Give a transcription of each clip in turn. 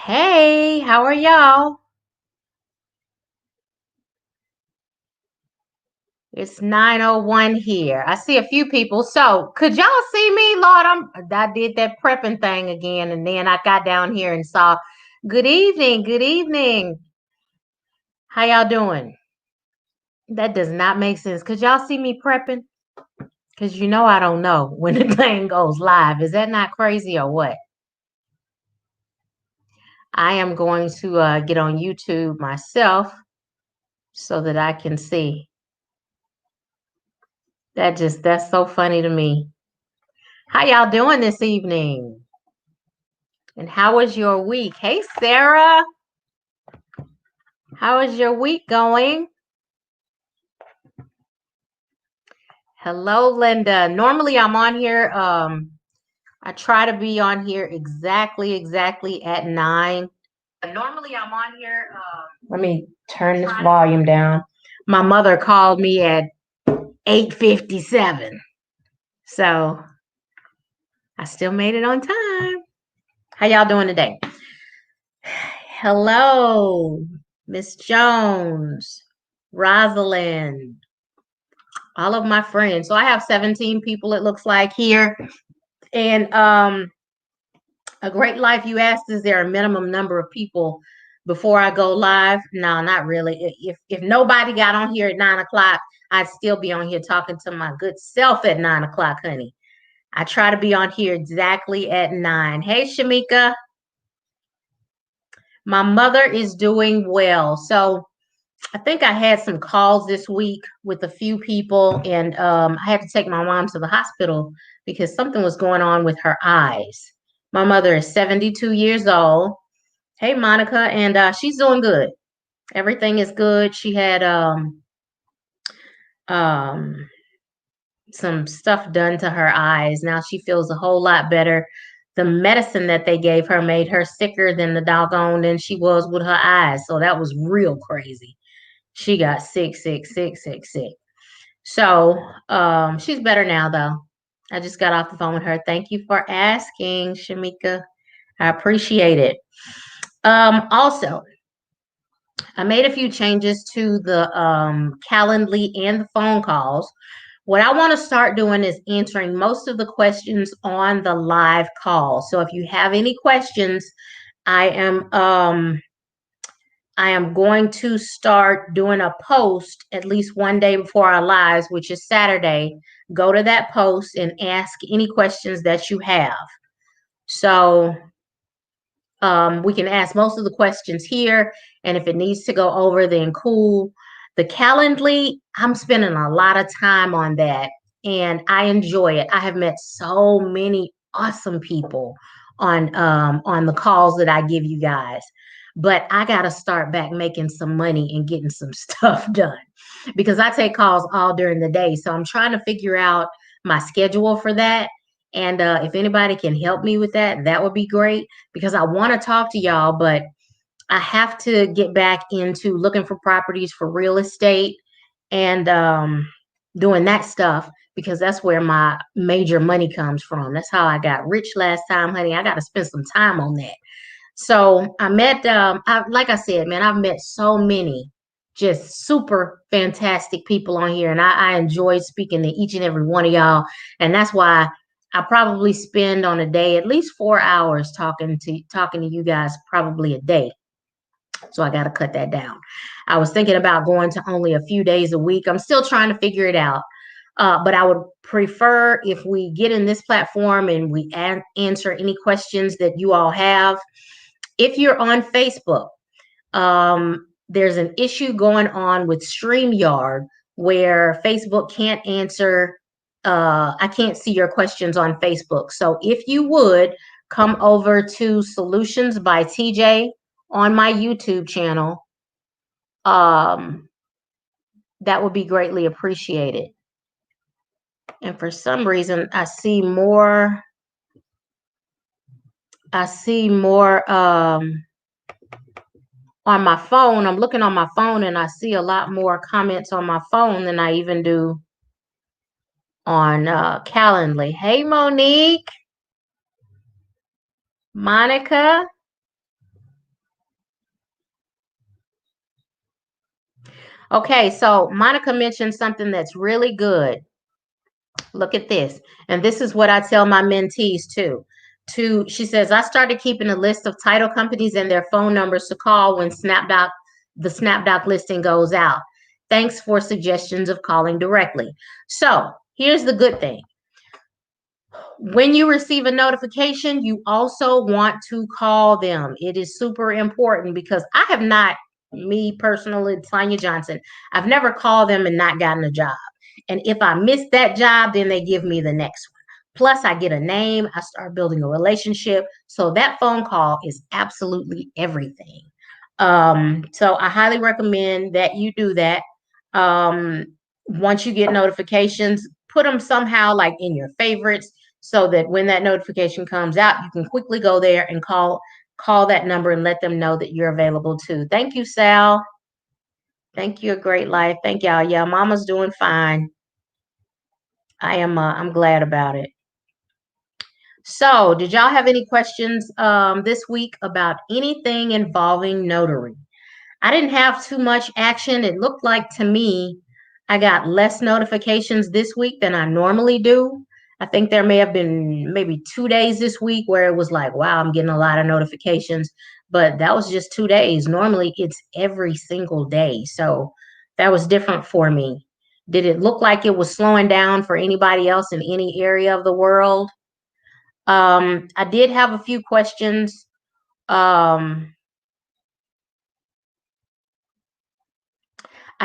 Hey, how are y'all? It's 9:01 here. I see a few people. So, could y'all see me? Lord, I did that prepping thing again, and then I got down here and saw. Good evening. Good evening. How y'all doing? That does not make sense. Could y'all see me prepping? Because you know I don't know when the thing goes live. Is that not crazy or what? I am going to get on YouTube myself so that I can see. That's so funny to me. How y'all doing this evening? And how was your week? Hey, Sarah. How is your week going? Hello, Linda. Normally I'm on here. I try to be on here exactly at 9. Normally I'm on here. Let me turn this volume down. My mother called me at 8:57. So I still made it on time. How y'all doing today? Hello, Miss Jones, Rosalind, all of my friends. So I have 17 people, it looks like here. And a great life, you asked, is there a minimum number of people before I go live? No, not really. If nobody got on here at 9 o'clock, I'd still be on here talking to my good self at 9 o'clock, honey. I try to be on here exactly at 9. Hey, Shamika. My mother is doing well. So I think I had some calls this week with a few people, and I had to take my mom to the hospital because something was going on with her eyes. My mother is 72 years old. Hey, Monica, and she's doing good. Everything is good. She had um, some stuff done to her eyes. Now she feels a whole lot better. The medicine that they gave her made her sicker than the doggone than she was with her eyes. So that was real crazy. She got sick. So she's better now, though. I just got off the phone with her. Thank you for asking, Shamika. I appreciate it. Also, I made a few changes to the Calendly and the phone calls. What I want to start doing is answering most of the questions on the live call. So if you have any questions, I am I am going to start doing a post at least one day before our lives, which is Saturday. Go to that post and ask any questions that you have. So we can ask most of the questions here. And if it needs to go over, then cool. The Calendly, I'm spending a lot of time on that and I enjoy it. I have met so many awesome people on the calls that I give you guys. But I got to start back making some money and getting some stuff done because I take calls all during the day. So I'm trying to figure out my schedule for that. And if anybody can help me with that, that would be great because I want to talk to y'all, but I have to get back into looking for properties for real estate and doing that stuff because that's where my major money comes from. That's how I got rich last time, honey. I got to spend some time on that. So I met, like I said, man, I've met so many just super fantastic people on here, and I enjoy speaking to each and every one of y'all. And that's why I probably spend on a day at least 4 hours talking to you guys, probably a day. So I got to cut that down. I was thinking about going to only a few days a week. I'm still trying to figure it out. But I would prefer if we get in this platform and we answer any questions that you all have. If you're on Facebook, there's an issue going on with StreamYard where Facebook can't answer. I can't see your questions on Facebook. So if you would come over to Solutions by TJ on my YouTube channel, um, that would be greatly appreciated. And for some reason, I see more on my phone. I'm looking on my phone and I see a lot more comments on my phone than I even do on Calendly. Hey, Monique, Monica, Okay, so Monica mentioned something that's really good. Look at this. And this is what I tell my mentees too. She says, I started keeping a list of title companies and their phone numbers to call when the Snapdoc listing goes out. Thanks for suggestions of calling directly. So here's the good thing. When you receive a notification, you also want to call them. It is super important because I have not, me personally, Tanya Johnson, I've never called them and not gotten a job. And if I miss that job, then they give me the next one. Plus, I get a name, I start building a relationship. So that phone call is absolutely everything. So I highly recommend that you do that. Um, Once you get notifications, put them somehow like in your favorites so that when that notification comes out, you can quickly go there and call that number and let them know that you're available too. Thank you, Sal. Thank you, A Great Life. Thank y'all. Yeah, Mama's doing fine. I'm glad about it. So, did y'all have any questions this week about anything involving notary? I didn't have too much action. It looked like to me I got less notifications this week than I normally do. I think there may have been maybe 2 days this week where it was like, wow, I'm getting a lot of notifications, but that was just 2 days. Normally it's every single day. So that was different for me. Did it look like it was slowing down for anybody else in any area of the world? I did have a few questions. I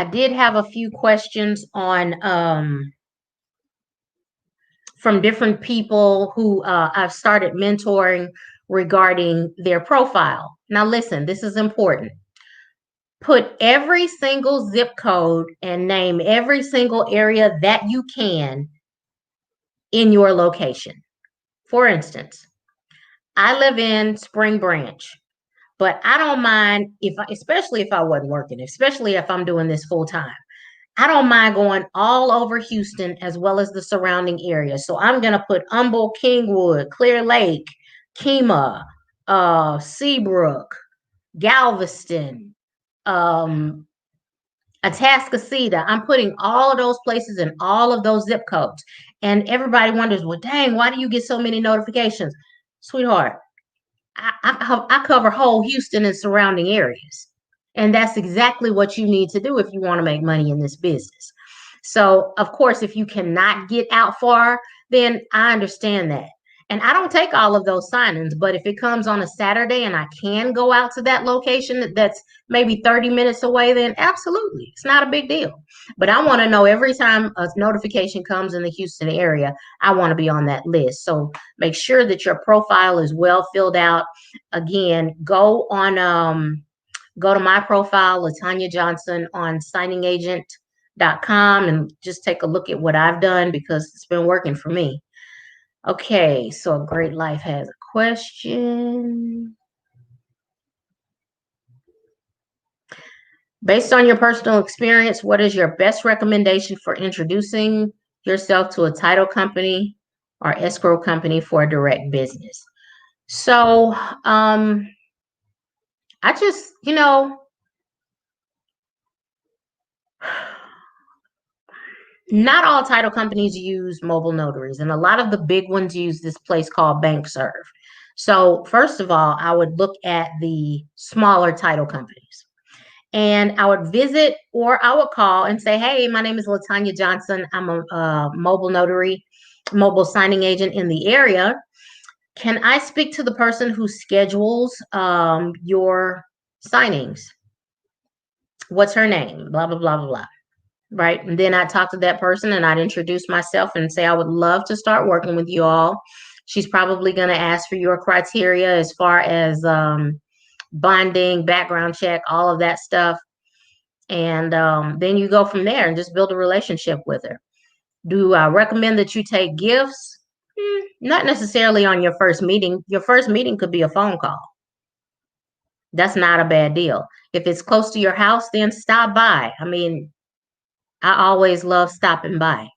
did have a few questions on from different people who I've started mentoring regarding their profile. Now, listen, this is important. Put every single zip code and name every single area that you can in your location. For instance, I live in Spring Branch, but I don't mind especially if I wasn't working, especially if I'm doing this full time. I don't mind going all over Houston as well as the surrounding area. So I'm going to put Humble, Kingwood, Clear Lake, Kemah, Seabrook, Galveston, um, Atascocita. I'm putting all of those places in all of those zip codes. And everybody wonders, well, dang, why do you get so many notifications? Sweetheart, I cover whole Houston and surrounding areas. And that's exactly what you need to do if you want to make money in this business. So, of course, if you cannot get out far, then I understand that. And I don't take all of those signings, but if it comes on a Saturday and I can go out to that location that's maybe 30 minutes away, then absolutely, it's not a big deal. But I want to know every time a notification comes in the Houston area, I want to be on that list. So make sure that your profile is well filled out. Again, go to my profile, Latanya Johnson, on signingagent.com and just take a look at what I've done because it's been working for me. Okay, so A Great Life has a question. Based on your personal experience, what is your best recommendation for introducing yourself to a title company or escrow company for a direct business? So, I just, not all title companies use mobile notaries, and a lot of the big ones use this place called BankServe. So, first of all, I would look at the smaller title companies and I would visit or I would call and say, hey, my name is Latanya Johnson. I'm a mobile notary, mobile signing agent in the area. Can I speak to the person who schedules your signings? What's her name? Blah, blah, blah, blah, blah. Right. And then I'd talk to that person and I'd introduce myself and say, I would love to start working with you all. She's probably going to ask for your criteria as far as bonding, background check, all of that stuff. And then you go from there and just build a relationship with her. Do I recommend that you take gifts? Not necessarily on your first meeting. Your first meeting could be a phone call. That's not a bad deal. If it's close to your house, then stop by. I mean, I always love stopping by.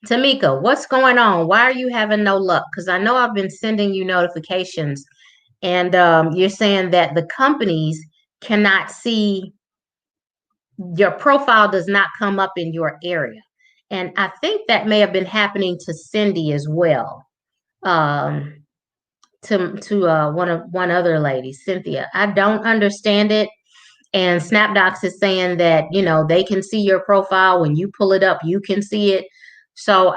Tamika, what's going on? Why are you having no luck? Because I know I've been sending you notifications and you're saying that the companies cannot see your profile does not come up in your area. And I think that may have been happening to Cindy as well. Um, to one other lady, Cynthia. I don't understand it. And Snapdocs is saying that, they can see your profile when you pull it up, you can see it. So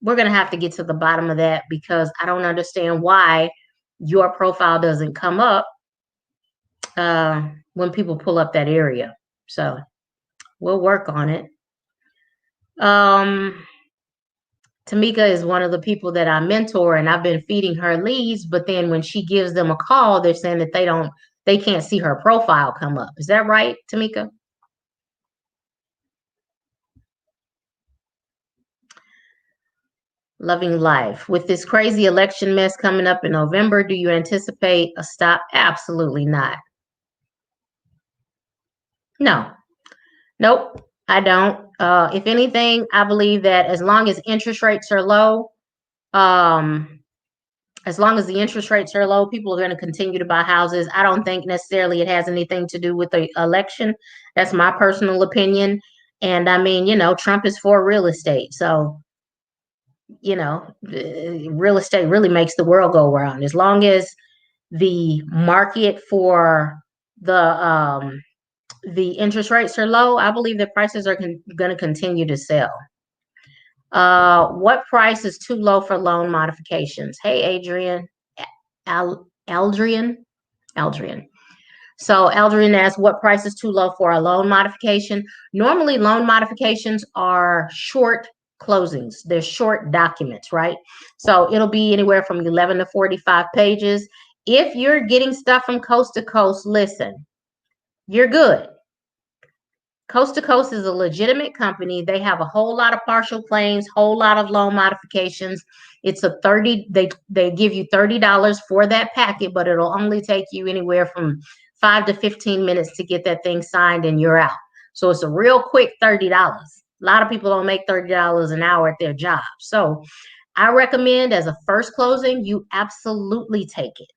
we're going to have to get to the bottom of that, because I don't understand why your profile doesn't come up when people pull up that area. So we'll work on it. Tamika is one of the people that I mentor, and I've been feeding her leads, but then when she gives them a call, they're saying that they can't see her profile come up. Is that right, Tamika? Loving life. With this crazy election mess coming up in November, do you anticipate a stop? Absolutely not. No. Nope, I don't. If anything, I believe that as long as interest rates are low, as long as the interest rates are low, people are going to continue to buy houses. I don't think necessarily it has anything to do with the election. That's my personal opinion. And I mean, Trump is for real estate. So, real estate really makes the world go round. As long as the market for the interest rates are low, I believe that prices are going to continue to sell. What price is too low for loan modifications? Hey, Adrian. Aldrian. So Aldrian asks, what price is too low for a loan modification? Normally, loan modifications are short closings. They're short documents, right? So it'll be anywhere from 11 to 45 pages. If you're getting stuff from coast to coast, listen, you're good. Coast to Coast is a legitimate company. They have a whole lot of partial claims, whole lot of loan modifications. It's they give you $30 for that packet, but it'll only take you anywhere from 5 to 15 minutes to get that thing signed and you're out. So it's a real quick $30. A lot of people don't make $30 an hour at their job. So I recommend, as a first closing, you absolutely take it.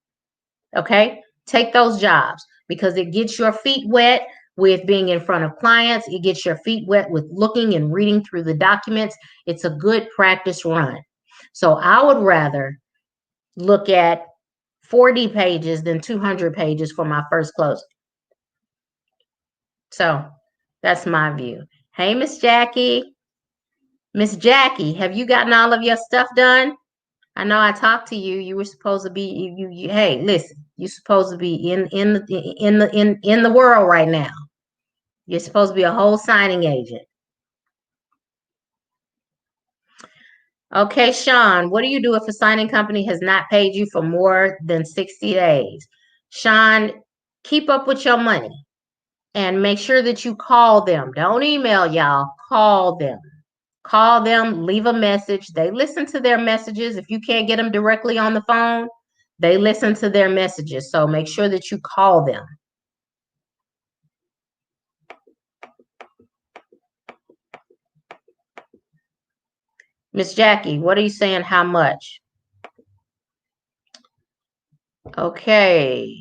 Okay? Take those jobs, because it gets your feet wet with being in front of clients. It gets your feet wet with looking and reading through the documents. It's a good practice run. So I would rather look at 40 pages than 200 pages for my first closing. So that's my view. Hey, Miss Jackie. Miss Jackie, have you gotten all of your stuff done? I know I talked to you. You were supposed to be hey, listen, you're supposed to be in the world right now. You're supposed to be a whole signing agent. Okay, Sean, what do you do if a signing company has not paid you for more than 60 days? Sean, keep up with your money and make sure that you call them. Don't email y'all, call them. Call them, leave a message. They listen to their messages. If you can't get them directly on the phone, they listen to their messages. So make sure that you call them. Miss Jackie, what are you saying? How much? Okay.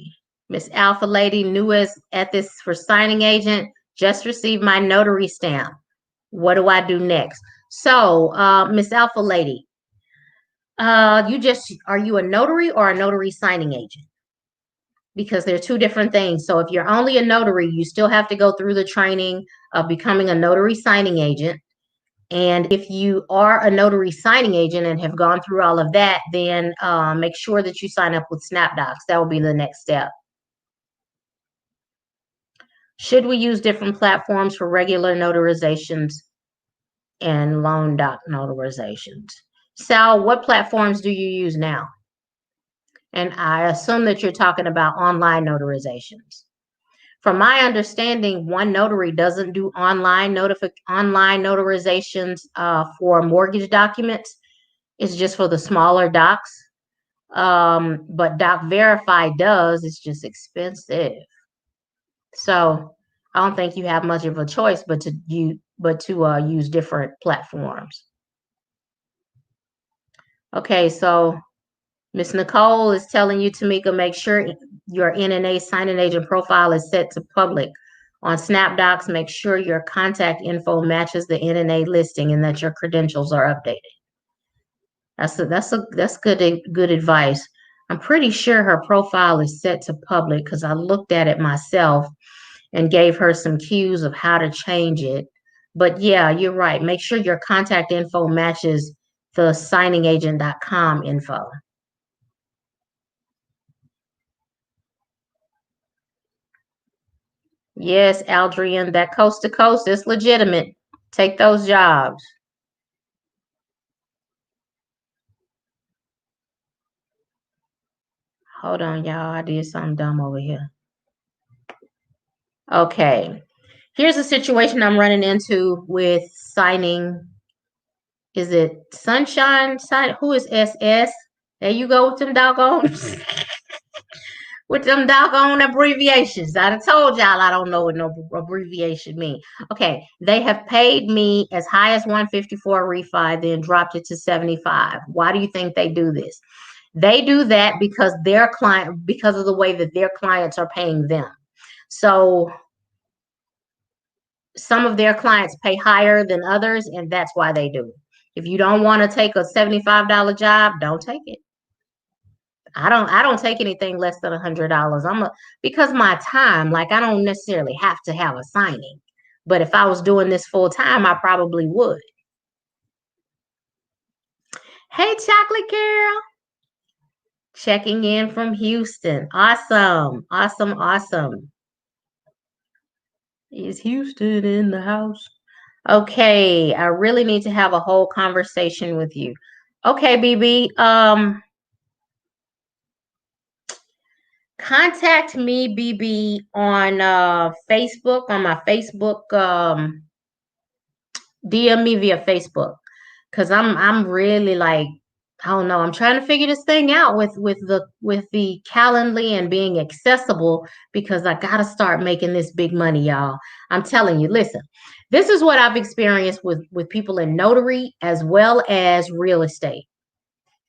Miss Alpha Lady, new at this for signing agent, just received my notary stamp. What do I do next? So, Miss Alpha Lady, are you a notary or a notary signing agent? Because they're two different things. So if you're only a notary, you still have to go through the training of becoming a notary signing agent. And if you are a notary signing agent and have gone through all of that, then make sure that you sign up with Snapdocs. That will be the next step. Should we use different platforms for regular notarizations and loan doc notarizations? Sal, what platforms do you use now? And I assume that you're talking about online notarizations. From my understanding, One Notary doesn't do online notarizations for mortgage documents. It's just for the smaller docs. But Doc Verify does. It's just expensive. So I don't think you have much of a choice but to use different platforms. Okay, so Miss Nicole is telling you, Tamika, make sure your NNA signing agent profile is set to public. On Snapdocs, make sure your contact info matches the NNA listing and that your credentials are updated. That's good advice. I'm pretty sure her profile is set to public because I looked at it myself and gave her some cues of how to change it. But yeah, you're right. Make sure your contact info matches the signingagent.com info. Yes, Aldrian, that coast to coast is legitimate. Take those jobs. Hold on, y'all. I did something dumb over here. Okay. Here's a situation I'm running into with signing. Is it Sunshine? Who is SS? There you go with them doggone with them doggone abbreviations. I done told y'all I don't know what no abbreviation mean. Okay, they have paid me as high as 154 refi, then dropped it to 75. Why do you think they do this? They do that because because of the way that their clients are paying them. So some of their clients pay higher than others, and that's why they do it. If you don't want to take a $75 job, don't take it. I don't take anything less than $100. Because my time, like I don't necessarily have to have a signing. But if I was doing this full time, I probably would. Hey, Chocolate Girl. Checking in from Houston. Awesome. Awesome. Awesome. Is Houston in the house? Okay, I really need to have a whole conversation with you. Okay, BB. Contact me, BB, on Facebook, on my Facebook, DM me via Facebook. Cause I'm really like, I don't know, I'm trying to figure this thing out with the Calendly and being accessible because I gotta start making this big money, y'all. I'm telling you, listen, this is what I've experienced with people in notary as well as real estate.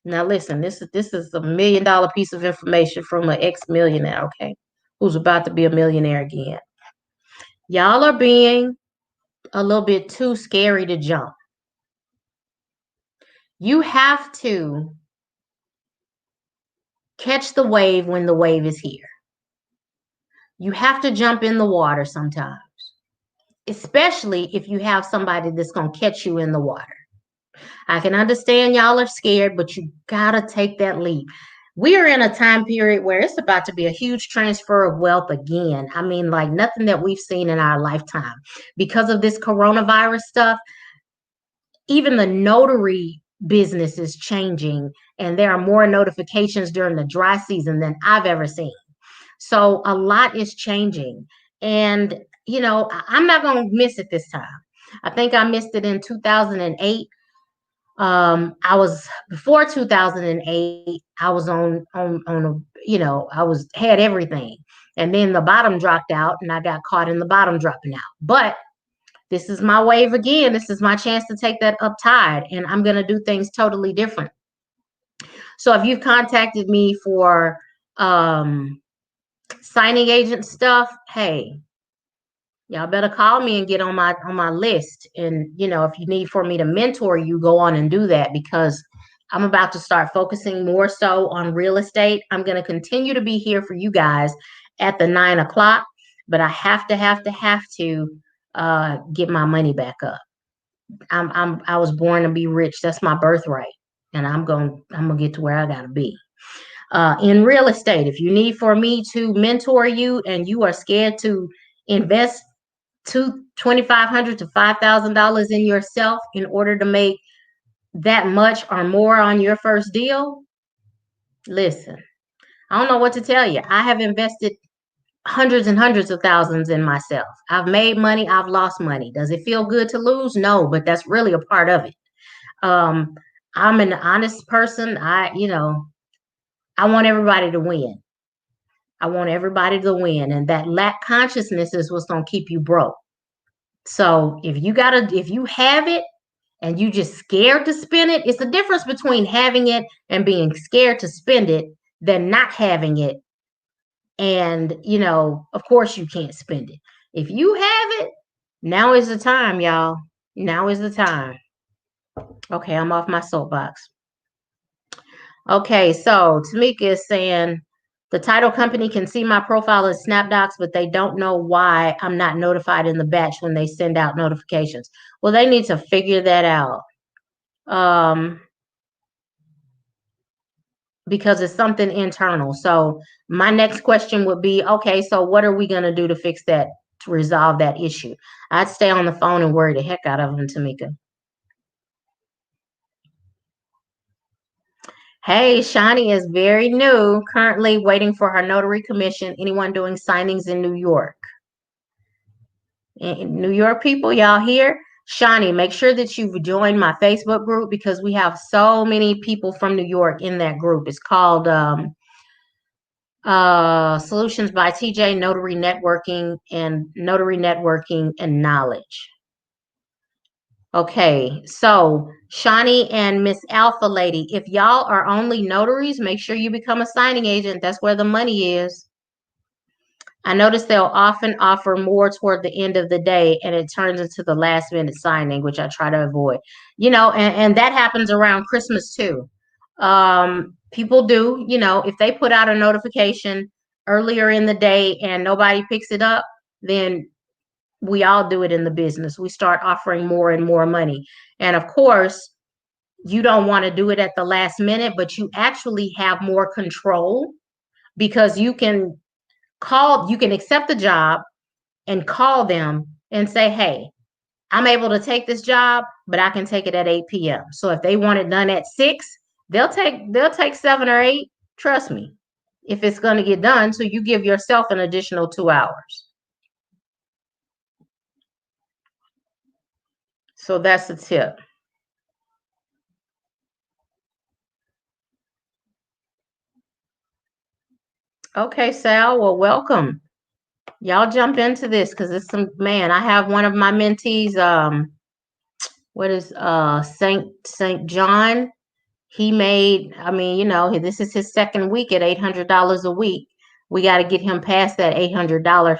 Now listen, this is $1 million piece of information from an ex-millionaire, okay, who's about to be a millionaire again. Y'all are being a little bit too scary to jump. You have to catch the wave when the wave is here. You have to jump in the water sometimes, especially if you have somebody that's going to catch you in the water. I can understand y'all are scared, but you got to take that leap. We are in a time period where it's about to be a huge transfer of wealth again. I mean, like nothing that we've seen in our lifetime. Because of this coronavirus stuff, even the notary business is changing, and there are more notifications during the dry season than I've ever seen. So a lot is changing. And, I'm not going to miss it this time. I think I missed it in 2008. I was before 2008, I was on a, I was had everything. And then the bottom dropped out and I got caught in the bottom dropping out. But this is my wave again. This is my chance to take that up tide, and I'm going to do things totally different. So if you've contacted me for signing agent stuff, hey, y'all better call me and get on my list. And if you need for me to mentor you, go on and do that, because I'm about to start focusing more so on real estate. I'm going to continue to be here for you guys at the 9 o'clock, but I have to get my money back up. I was born to be rich. That's my birthright, and I'm gonna get to where I gotta be. In real estate, if you need for me to mentor you and you are scared to invest $2,500 to $5,000 in yourself in order to make that much or more on your first deal, listen, I don't know what to tell you. I have invested hundreds and hundreds of thousands in myself. I've made money, I've lost money. Does it feel good to lose? No, but that's really a part of it. Um, I'm an honest person. I want everybody to win. I want everybody to win. And that lack consciousness is what's going to keep you broke. So if you have it and you just scared to spend it, it's the difference between having it and being scared to spend it than not having it. And, of course you can't spend it. If you have it, now is the time, y'all. Now is the time. Okay, I'm off my soapbox. Okay, so Tamika is saying the title company can see my profile in Snapdocs, but they don't know why I'm not notified in the batch when they send out notifications. Well, they need to figure that out. Because it's something internal. So my next question would be, okay, so what are we going to do to fix that, to resolve that issue? I'd stay on the phone and worry the heck out of them, Tamika. Hey, Shani is very new, currently waiting for her notary commission. Anyone doing signings in New York? New York people, y'all here? Shani, make sure that you join my Facebook group because we have so many people from New York in that group. It's called Solutions by TJ, Notary Networking and Knowledge. Okay, so Shawnee and Miss Alpha Lady, if y'all are only notaries, make sure you become a signing agent. That's where the money is. I notice they'll often offer more toward the end of the day, and it turns into the last minute signing, which I try to avoid. And that happens around Christmas too. People do, if they put out a notification earlier in the day and nobody picks it up, then we all do it in the business. We start offering more and more money. And of course, you don't want to do it at the last minute, but you actually have more control because you can accept the job and call them and say, hey, I'm able to take this job, but I can take it at 8 p.m. So if they want it done at 6, they'll take 7 or 8. Trust me, if it's going to get done. So you give yourself an additional 2 hours. So that's the tip. Okay, Sal. Well, welcome. Y'all jump into this because it's I have one of my mentees, what is Saint John? He made, this is his second week at $800 a week. We got to get him past that $800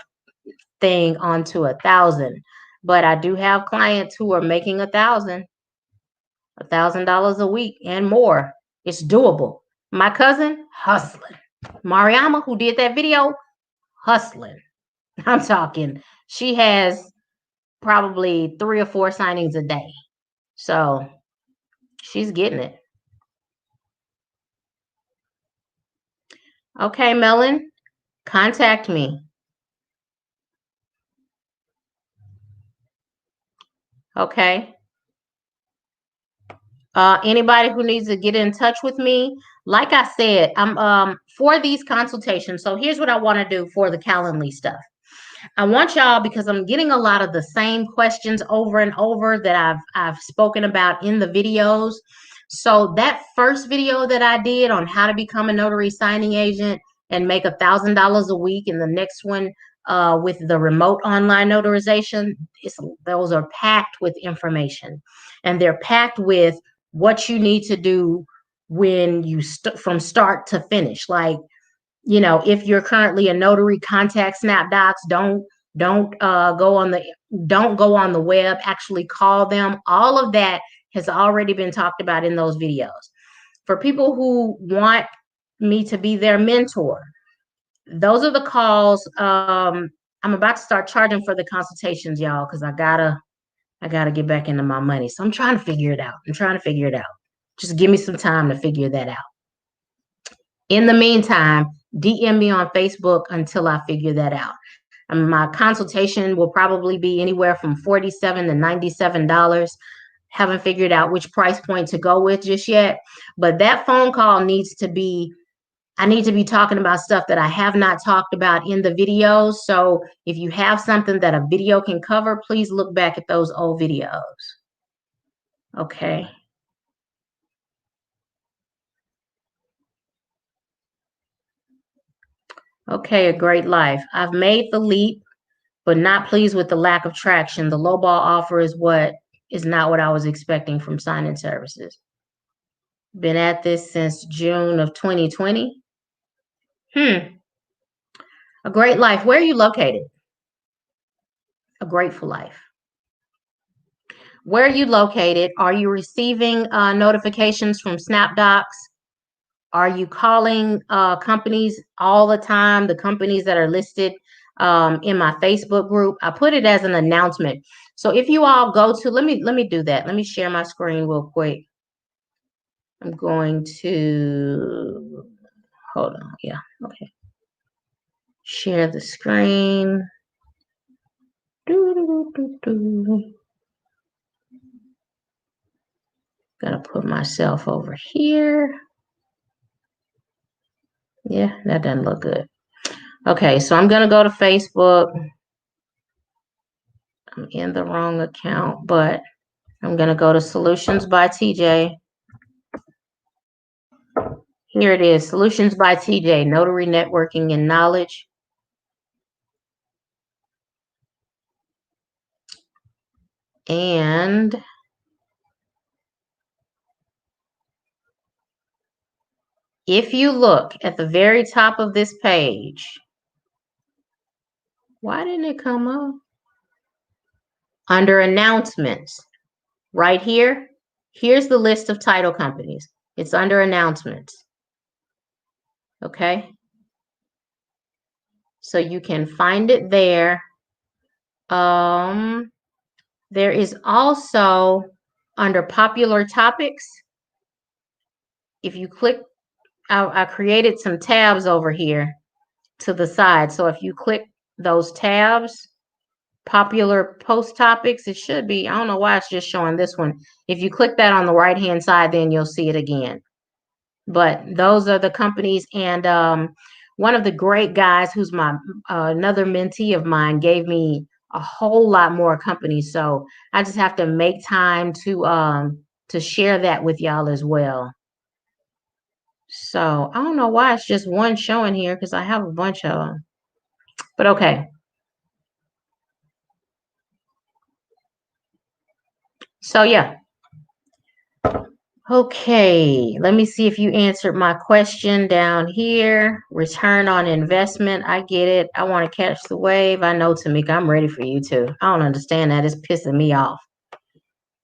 thing onto $1,000. But I do have clients who are making $1,000 a week and more. It's doable. My cousin, hustling. Mariama, who did that video, hustling. I'm talking, she has probably 3 or 4 signings a day. So she's getting it. Okay, Melon, contact me. Okay. Anybody who needs to get in touch with me, like I said, I'm for these consultations. So here's what I want to do for the Calendly stuff. I want y'all, because I'm getting a lot of the same questions over and over that I've spoken about in the videos. So that first video that I did on how to become a notary signing agent and make $1,000 a week, and the next one with the remote online notarization, those are packed with information, and they're packed with what you need to do when you from start to finish. Like, if you're currently a notary, contact Snapdocs. Don't go on the web. Actually call them. All of that has already been talked about in those videos. For people who want me to be their mentor, those are the calls. I'm about to start charging for the consultations, y'all, because I gotta get back into my money. So I'm trying to figure it out. Just give me some time to figure that out. In the meantime, DM me on Facebook until I figure that out. My consultation will probably be anywhere from $47 to $97. Haven't figured out which price point to go with just yet. But that phone call I need to be talking about stuff that I have not talked about in the videos. So if you have something that a video can cover, please look back at those old videos. Okay. Okay, a great life. I've made the leap, but not pleased with the lack of traction. The lowball offer is not what I was expecting from signing services. Been at this since June of 2020. A great life. Where are you located? a grateful life. Where are you located? Are you receiving notifications from Snapdocs? Are you calling companies all the time? The companies that are listed in my Facebook group, I put it as an announcement. So if you all go to, let me do that. Let me share my screen real quick. I'm going to, hold on. Yeah. Okay. Share the screen. Gotta put myself over here. Yeah, that doesn't look good. Okay, so I'm gonna go to Facebook. I'm in the wrong account, but I'm gonna go to Solutions by TJ. Here it is, Solutions by TJ, Notary Networking and Knowledge. And if you look at the very top of this page, why didn't it come up? Under announcements, right here, here's the list of title companies. It's under announcements. Okay. So you can find it there. There is also under popular topics. If you click, I created some tabs over here to the side. So if you click those tabs, popular post topics, it should be, I don't know why it's just showing this one. If you click that on the right hand side, then you'll see it again. But those are the companies. And one of the great guys who's my another mentee of mine gave me a whole lot more companies. So I just have to make time to share that with y'all as well. So I don't know why it's just one showing here because I have a bunch of them. But okay. So yeah. Okay, let me see if you answered my question down here. Return on investment. I get it. I want to catch the wave. I know, Tamika, I'm ready for you too. I don't understand that. It's pissing me off.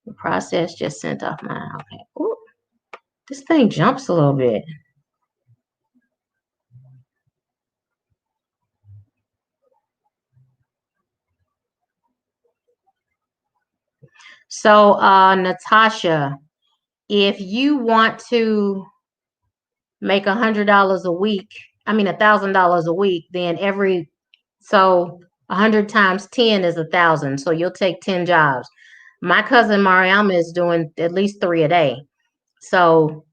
The process just sent off mine. Okay. Ooh, this thing jumps a little bit. So, Natasha, if you want to make $100 a week, I mean $1,000 a week, then so 100 times 10 is 1,000. So you'll take 10 jobs. My cousin Mariama is doing at least 3 a day. So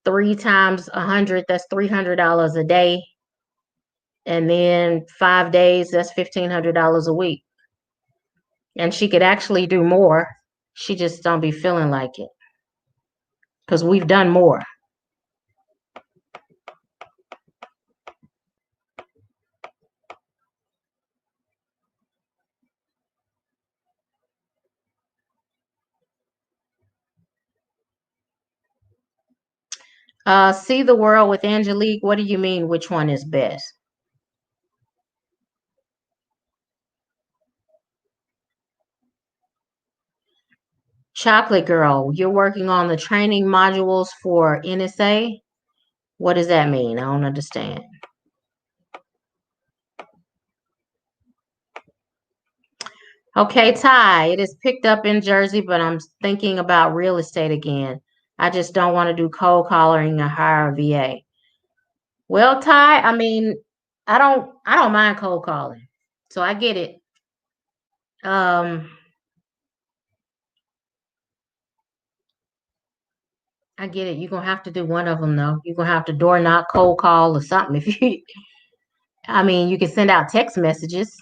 3 times 100, that's $300 a day. And then 5 days, that's $1,500 a week. And she could actually do more. She just don't be feeling like it. Because we've done more. See the world with Angelique. What do you mean? Which one is best? Chocolate Girl, you're working on the training modules for NSA. What does that mean? I don't understand. Okay, Ty, it is picked up in Jersey, but I'm thinking about real estate again. I just don't want to do cold calling or hire a VA. Well, Ty, I mean, I don't mind cold calling. So I get it. I get it. You're gonna have to do one of them though. You're gonna have to door knock, cold call, or something. If you, I mean, you can send out text messages.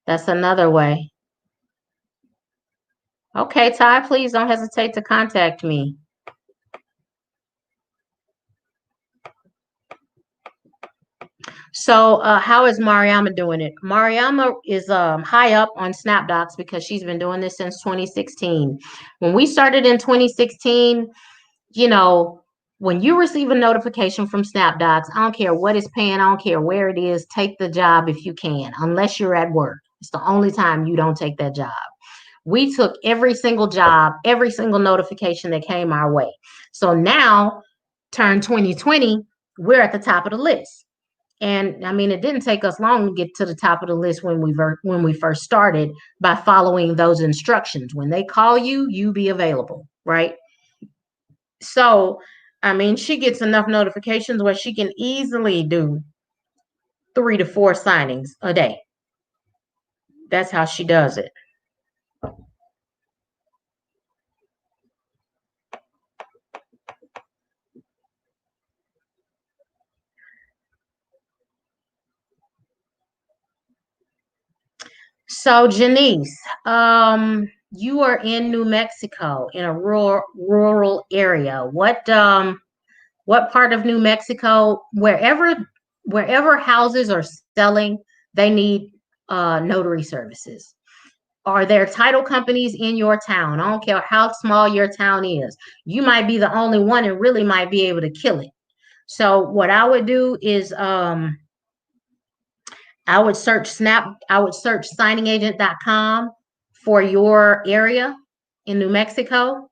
That's another way. Okay, Ty, please don't hesitate to contact me. So how is Mariama doing it? Mariama is high up on Snapdocs because she's been doing this since 2016. When we started in 2016, you know, when you receive a notification from Snapdocs, I don't care what it's paying, I don't care where it is, take the job if you can, unless you're at work. It's the only time you don't take that job. We took every single job, every single notification that came our way. So now, turn 2020, we're at the top of the list. And I mean, it didn't take us long to get to the top of the list when we first started by following those instructions. When they call you, you be available, right? So, I mean, she gets enough notifications where she can easily do 3 to 4 signings a day. That's how she does it. So, Janice, you are in New Mexico in a rural area. What part of New Mexico, wherever houses are selling, they need notary services. Are there title companies in your town? I don't care how small your town is. You might be the only one and really might be able to kill it. So what I would do is I would search signingagent.com for your area in New Mexico.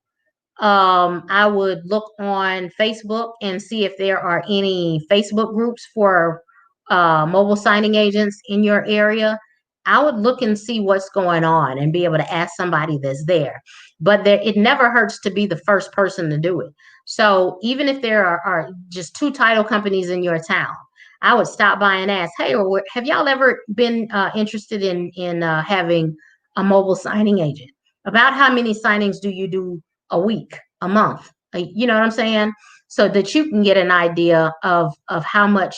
I would look on Facebook and see if there are any Facebook groups for mobile signing agents in your area. I would look and see what's going on and be able to ask somebody that's there. But it never hurts to be the first person to do it. So even if there are just 2 title companies in your town, I would stop by and ask, hey, or have y'all ever been interested in having a mobile signing agent? About how many signings do you do a week, a month? You know what I'm saying? So that you can get an idea of how much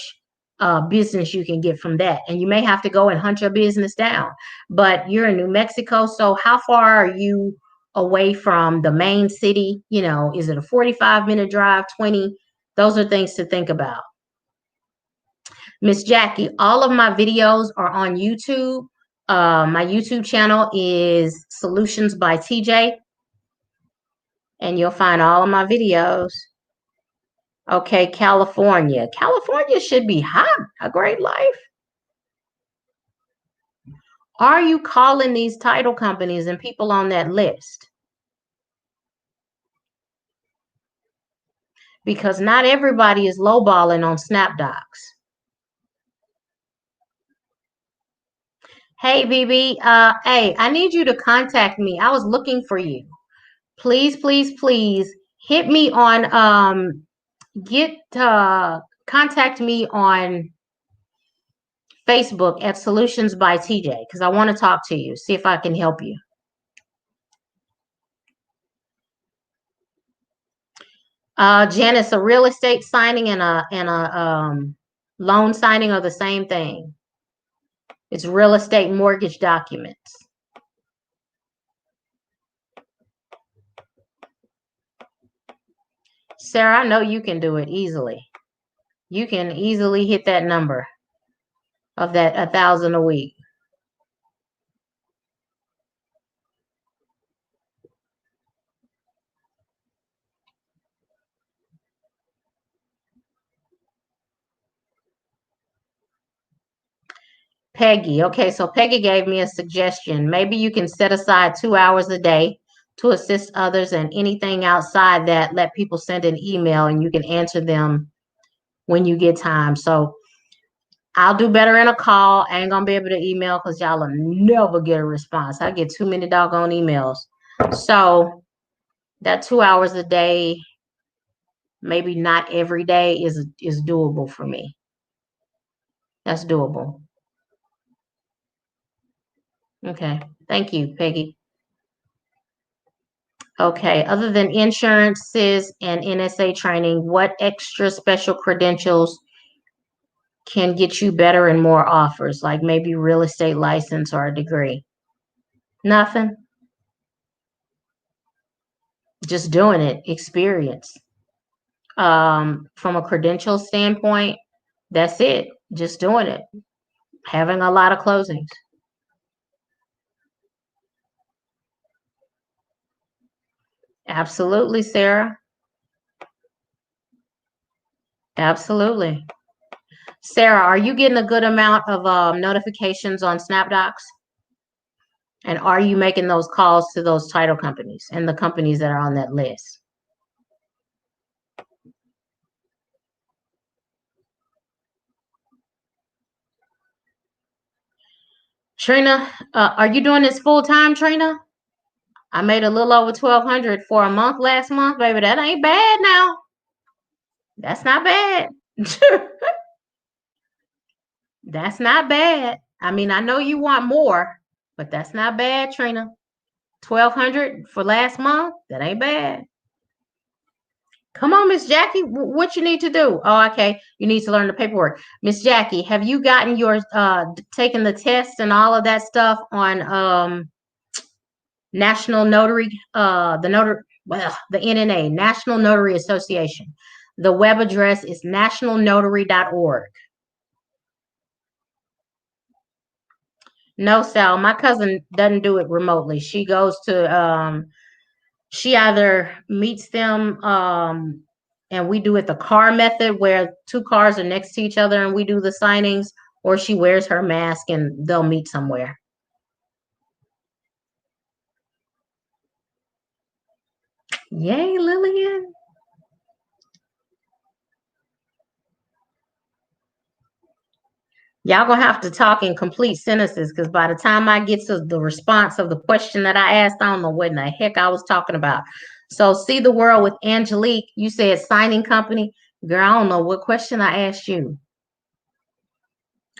business you can get from that. And you may have to go and hunt your business down. But you're in New Mexico, so how far are you away from the main city? You know, is it a 45-minute drive, 20? Those are things to think about. Miss Jackie, all of my videos are on YouTube. My YouTube channel is Solutions by TJ, and you'll find all of my videos. Okay, California. California should be hot. A great life. Are you calling these title companies and people on that list? Because not everybody is lowballing on Snapdocs. Hey, BB, hey, I need you to contact me. I was looking for you. Please, please, please hit me on, contact me on Facebook at Solutions by TJ, because I want to talk to you, see if I can help you. Janice, a real estate signing and a loan signing are the same thing. It's real estate mortgage documents. Sarah, I know you can do it easily. You can easily hit that number of that 1,000 a week. Peggy. Okay, so Peggy gave me a suggestion. Maybe you can set aside 2 hours a day to assist others, and anything outside that, let people send an email and you can answer them when you get time. So I'll do better in a call. I ain't gonna be able to email because y'all will never get a response. I get too many doggone emails. So that 2 hours a day, maybe not every day, is doable for me. That's doable. Okay. Thank you, Peggy. Okay. Other than insurances and NSA training, what extra special credentials can get you better and more offers, like maybe real estate license or a degree? Nothing. Just doing it, experience. From a credential standpoint, that's it. Just doing it. Having a lot of closings. Absolutely, Sarah. Absolutely. Sarah, are you getting a good amount of notifications on Snapdocs? And are you making those calls to those title companies and the companies that are on that list? Trina, are you doing this full time, Trina? I made a little over 1,200 for a month last month, baby. That ain't bad now. That's not bad. That's not bad. I mean, I know you want more, but that's not bad, Trina. 1,200 for last month. That ain't bad. Come on, Miss Jackie. What you need to do? Oh, okay. You need to learn the paperwork. Miss Jackie, have you gotten your taken the test and all of that stuff on National Notary, the NNA, National Notary Association. The web address is nationalnotary.org. No, Sal, my cousin doesn't do it remotely. She goes to, she either meets them, and we do it the car method where two cars are next to each other and we do the signings, or she wears her mask and they'll meet somewhere. Yay, Lillian. Y'all gonna have to talk in complete sentences because by the time I get to the response of the question that I asked, I don't know what in the heck I was talking about. So see the world with Angelique, you said signing company. Girl, I don't know what question I asked you.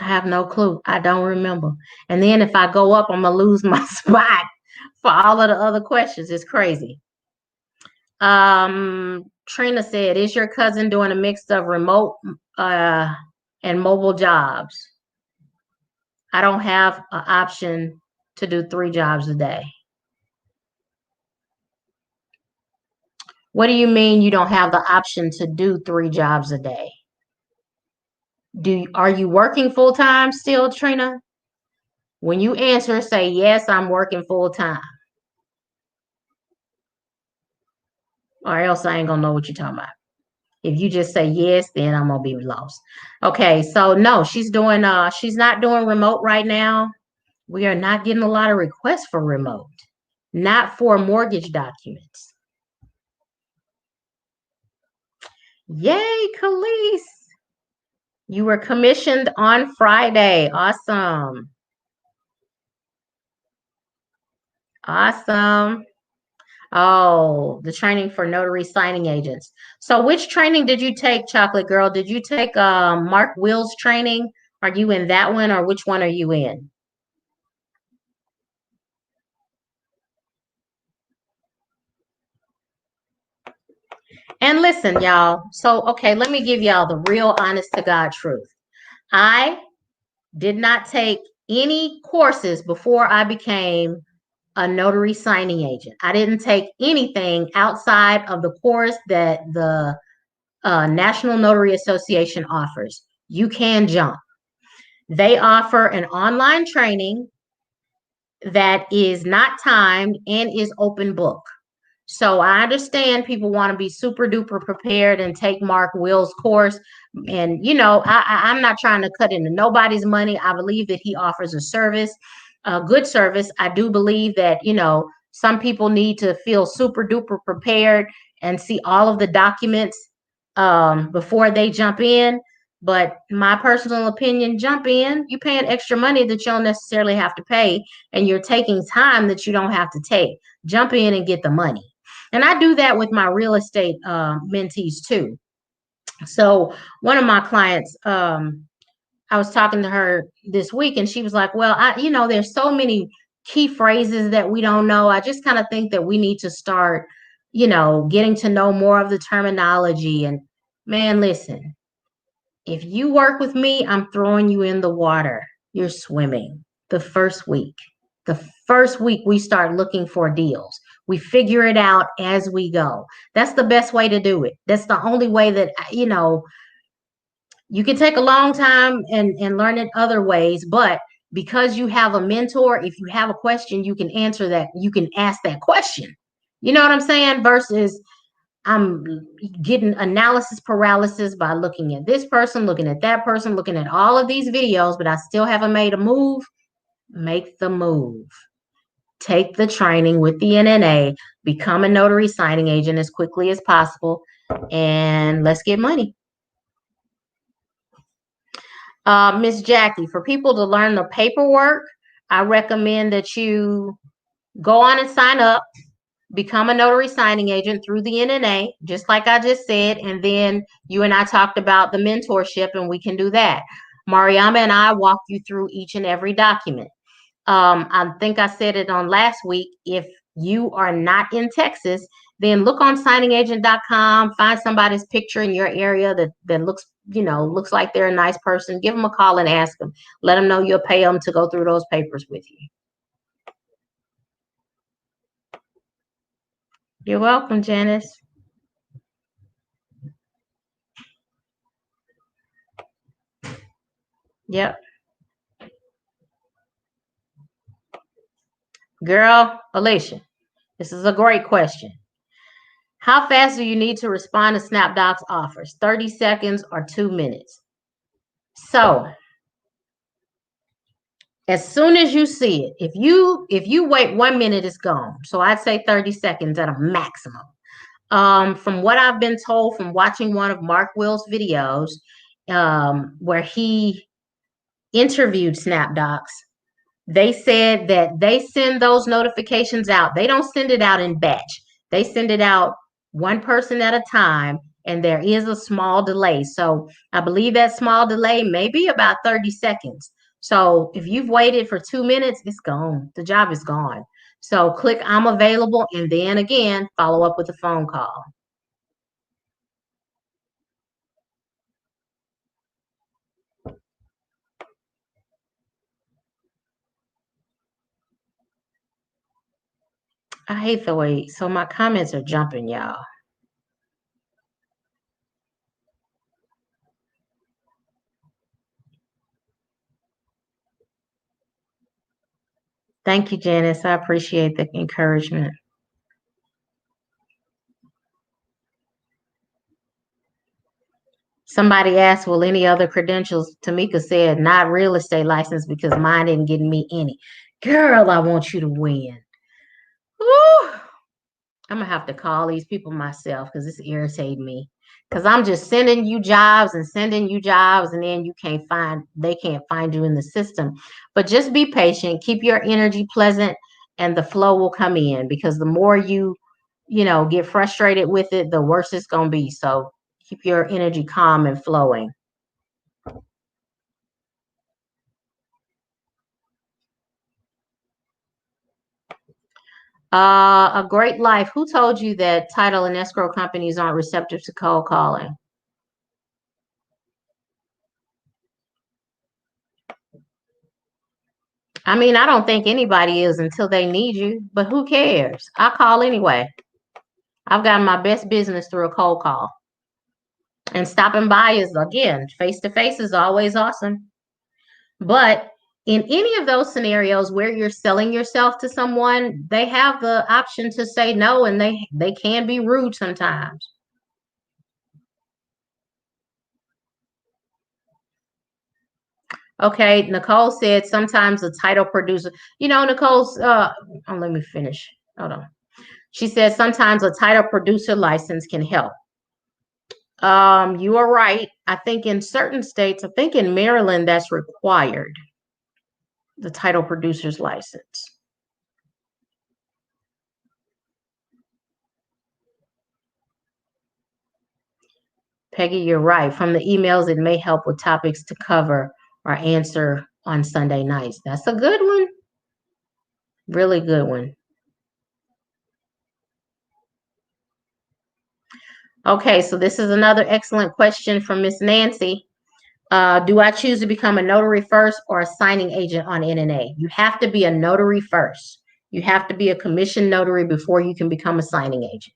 I have no clue. I don't remember. And then if I go up, I'm gonna lose my spot for all of the other questions. It's crazy. Trina said, is your cousin doing a mix of remote and mobile jobs? I don't have an option to do 3 jobs a day. What do you mean you don't have the option to do 3 jobs a day? Are you working full time still, Trina? When you answer, say, yes, I'm working full time. Or else I ain't gonna know what you're talking about. If you just say yes, then I'm gonna be lost. Okay, so no, she's not doing remote right now. We are not getting a lot of requests for remote, not for mortgage documents. Yay, Khalees. You were commissioned on Friday. Awesome. Awesome. Oh, the training for notary signing agents. So which training did you take, Chocolate Girl? Did you take Mark Will's training? Are you in that one or which one are you in? And listen, y'all. So, okay, let me give y'all the real honest to God truth. I did not take any courses before I became a notary signing agent. I didn't take anything outside of the course that the National Notary Association offers. You can jump. They offer an online training that is not timed and is open book. So I understand people want to be super duper prepared and take Mark Will's course. And, you know, I'm not trying to cut into nobody's money. I believe that he offers a service, a good service. I do believe that, you know, some people need to feel super duper prepared and see all of the documents before they jump in. But my personal opinion, jump in. You're paying extra money that you don't necessarily have to pay, and you're taking time that you don't have to take. Jump in and get the money. And I do that with my real estate mentees too. So one of my clients, I was talking to her this week and she was like, well, there's so many key phrases that we don't know. I just kind of think that we need to start, getting to know more of the terminology. And man, listen, if you work with me, I'm throwing you in the water. You're swimming the first week. The first week we start looking for deals. We figure it out as we go. That's the best way to do it. That's the only way that, you can take a long time and learn it other ways, but because you have a mentor, if you have a question, you can answer that. You can ask that question. You know what I'm saying? Versus I'm getting analysis paralysis by looking at this person, looking at that person, looking at all of these videos, but I still haven't made a move. Make the move. take the training with the NNA, become a notary signing agent as quickly as possible, and let's get money. Miss Jackie, for people to learn the paperwork, I recommend that you go on and sign up, become a notary signing agent through the NNA, just like I just said, and then you and I talked about the mentorship, and we can do that. Mariama and I walk you through each and every document. I think I said it on last week. If you are not in Texas, then look on signingagent.com, find somebody's picture in your area that looks like they're a nice person. Give them a call and ask them. Let them know you'll pay them to go through those papers with you. You're welcome, Janice. Yep. Girl, Alicia, this is a great question. How fast do you need to respond to Snapdocs offers? 30 seconds or 2 minutes? So, as soon as you see it, if you wait 1 minute, it's gone. So I'd say 30 seconds at a maximum. From what I've been told from watching one of Mark Will's videos, where he interviewed Snapdocs, they said that they send those notifications out. They don't send it out in batch. They send it out one person at a time, and there is a small delay. So I believe that small delay may be about 30 seconds. So if you've waited for 2 minutes, it's gone. The job is gone. So click I'm available, and then again, follow up with a phone call. I hate the way, so my comments are jumping, y'all. Thank you, Janice. I appreciate the encouragement. Somebody asked, will any other credentials? Tamika said, not real estate license because mine didn't get me any. Girl, I want you to win. Woo! I'm going to have to call these people myself because it's irritating me. Because I'm just sending you jobs, and then they can't find you in the system. But just be patient, keep your energy pleasant, and the flow will come in, because the more you get frustrated with it, the worse it's going to be. So keep your energy calm and flowing. A great life. Who told you that title and escrow companies aren't receptive to cold calling? I mean, I don't think anybody is until they need you, but who cares? I call anyway. I've gotten my best business through a cold call. And stopping by is, again, face to face is always awesome. But in any of those scenarios where you're selling yourself to someone, they have the option to say no, and they can be rude sometimes. Okay, Nicole said sometimes the title producer, Nicole's, let me finish. Hold on. She said sometimes a title producer license can help. You are right. I think in certain states, I think in Maryland, that's required, the title producer's license. Peggy, you're right. From the emails, it may help with topics to cover or answer on Sunday nights. That's a good one. Really good one. Okay, so this is another excellent question from Miss Nancy. Do I choose to become a notary first or a signing agent on NNA? You have to be a notary first. You have to be a commissioned notary before you can become a signing agent.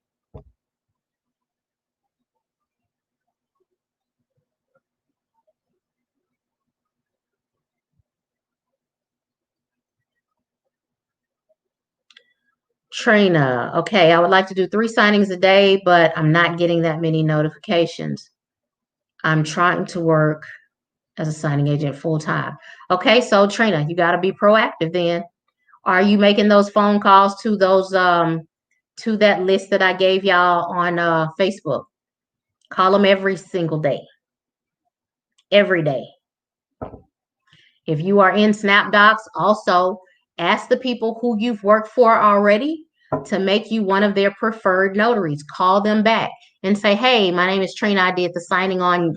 Trina, okay, I would like to do 3 signings a day, but I'm not getting that many notifications. I'm trying to work as a signing agent full time. Okay, so Trina, you got to be proactive then. Are you making those phone calls to those to that list that I gave y'all on Facebook? Call them every single day. Every day. If you are in Snapdocs, also ask the people who you've worked for already to make you one of their preferred notaries. Call them back and say, hey, my name is Trina. I did the signing on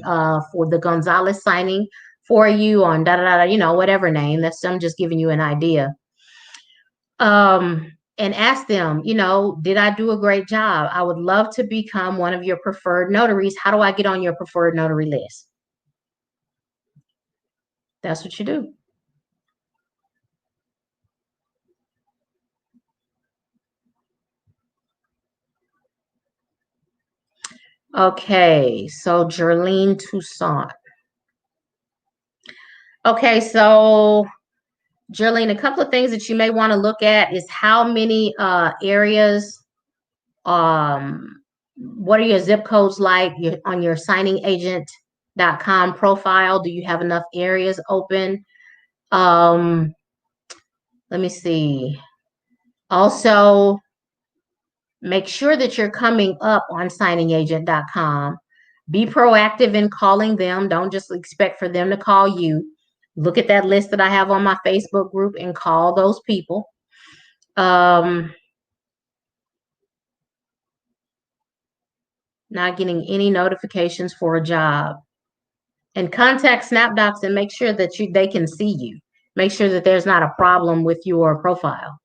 for the Gonzalez signing for you on whatever name. That's I'm just giving you an idea. And ask them, did I do a great job? I would love to become one of your preferred notaries. How do I get on your preferred notary list? That's what you do. Okay, so Jerlene Toussaint. Okay, so Jerlene, a couple of things that you may want to look at is how many areas, what are your zip codes like on your signingagent.com profile? Do you have enough areas open? Let me see. Also, make sure that you're coming up on signingagent.com. Be proactive in calling them. Don't just expect for them to call you. Look at that list that I have on my Facebook group and call those people. Not getting any notifications for a job. And contact Snapdocs and make sure that they can see you. Make sure that there's not a problem with your profile.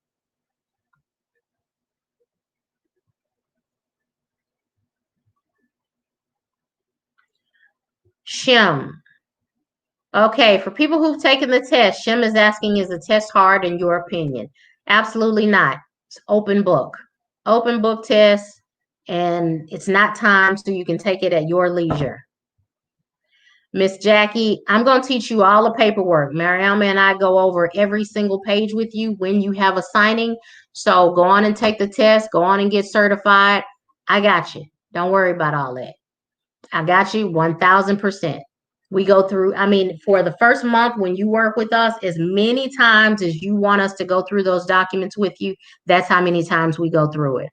Shim. Okay, for people who've taken the test, Shim is asking, is the test hard in your opinion? Absolutely not. It's open book. Open book test, and it's not timed, so you can take it at your leisure. Miss Jackie, I'm going to teach you all the paperwork. Mariama and I go over every single page with you when you have a signing. So go on and take the test. Go on and get certified. I got you. Don't worry about all that. I got you 1000%. We go through, for the first month when you work with us, as many times as you want us to go through those documents with you, that's how many times we go through it.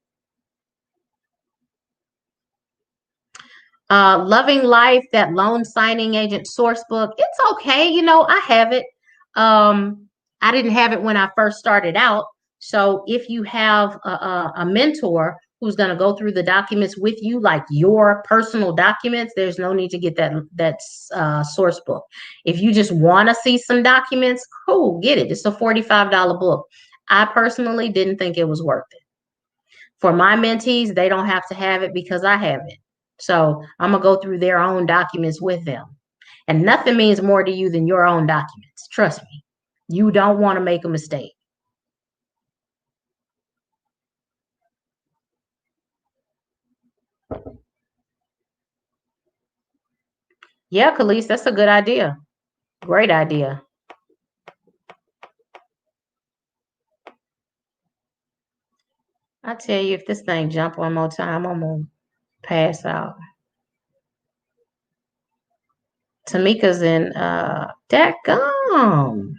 Loving Life, that loan signing agent source book, it's okay. I have it. I didn't have it when I first started out. So if you have a mentor who's going to go through the documents with you, like your personal documents, there's no need to get that source book. If you just want to see some documents, cool, get it. It's a $45 book. I personally didn't think it was worth it. For my mentees, they don't have to have it because I have it. So I'm going to go through their own documents with them. And nothing means more to you than your own documents. Trust me. You don't want to make a mistake. Yeah, Khalees, that's a good idea. Great idea. I tell you, if this thing jump one more time, I'm going to pass out. Tamika's in dadgum.